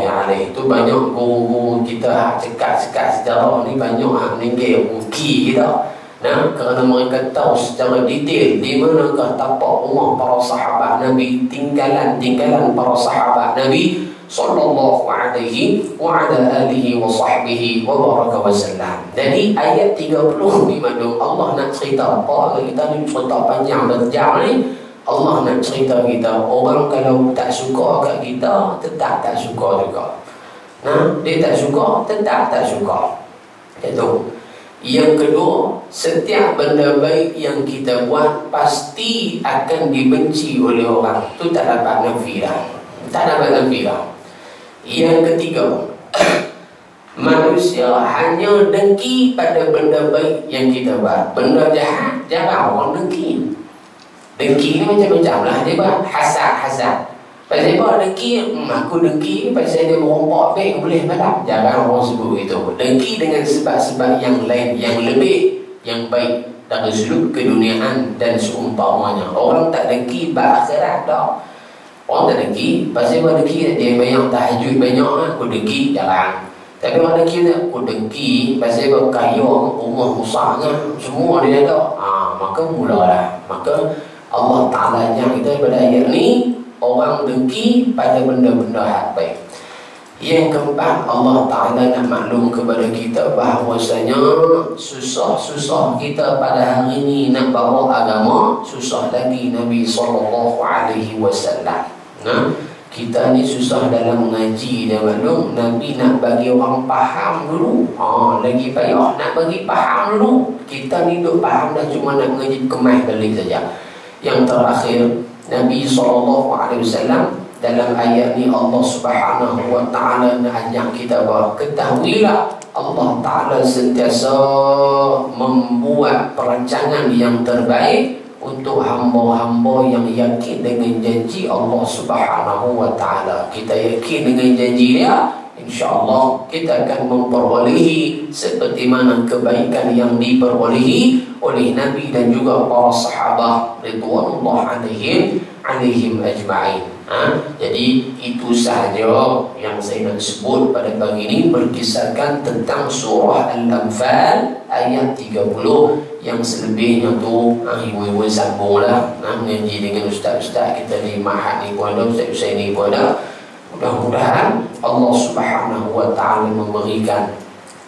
S1: alaih. Itu banyak guru-guru kita cekak sejarah ni, banyak meninggal rugi kita. Nah, kerana mereka tahu secara detail di manakah tapak rumah para sahabat Nabi, tinggalan para sahabat Nabi sallallahu alaihi wa ala alihi wa sahbihi wa baraka wa sallam. Jadi ayat 30 ni madung Allah nak cerita apa? Kita ni cerita panjang berjam ni. Allah nak cerita kita, orang kalau tak suka kat kita, tetap tak suka juga. Nah, dia tak suka, tetap tak suka. Itu. Yang kedua, setiap benda baik yang kita buat pasti akan dibenci oleh orang. Itu tak dapat nafi dah. Yang ketiga, manusia hanya dengki pada benda baik yang kita buat. Benda jahat, jangan orang dengki. Dengki ni macam-macam lah. Dia buat hasad. Pasal apa dengki? Aku dengki pasal dia merompak baik boleh malam. Jangan orang sebut itu. Dengki dengan sebab-sebab yang lain, yang lebih, yang baik dari sudut keduniaan dan seumpamanya. Orang tak dengki berakhirat dah. Orang tak dengki, pasal apa dengki? Dia banyak tahajud banyak, aku dengki, jarang. Tapi orang dengki tak, aku dengki pasal apa kaya, rumah besarnya, semua dia ada. Maka mulalah. Maka Allah Ta'ala yang kita pada ayat ni, orang dengki pada benda-benda hak baik. Yang keempat, Allah Ta'ala nak maklum kepada kita bahawasanya susah-susah kita pada hari ini nak bawa agama, susah lagi Nabi SAW. Nah, kita ni susah dalam mengaji dan maklum, Nabi nak bagi orang faham dulu. Lagi payah nak bagi faham dulu. Kita ni duk faham dah, cuma nak mengaji kemas balik saja. Yang terakhir, Nabi SAW dalam ayat ni Allah Subhanahu wa Ta'ala nak ajak kita bahawa ketahuilah Allah Ta'ala sentiasa membuat perancangan yang terbaik untuk hamba-hamba yang yakin dengan janji Allah Subhanahu wa Ta'ala. Kita yakin dengan janji dia, insya-Allah kita akan memperolehi seperti mana kebaikan yang diperolehi oleh Nabi dan juga para sahabat ridwanullah alaihim ajma'in. Jadi itu sahaja yang saya nak sebut pada pagi ini, berkisarkan tentang surah Al-Anfal ayat 30. Yang selebihnya tu ibu-ibu sambunglah mengaji dengan ustaz-ustaz kita di Mahat ni pun ada, ustaz-ustaz ni pun ada. Mudah-mudahan Allah Subhanahu wa Ta'ala memberikan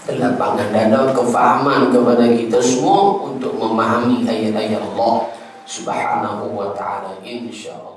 S1: kelapangan dada, kefahaman kepada kita semua untuk memahami ayat-ayat Allah Subhanahu wa Ta'ala, insya-Allah.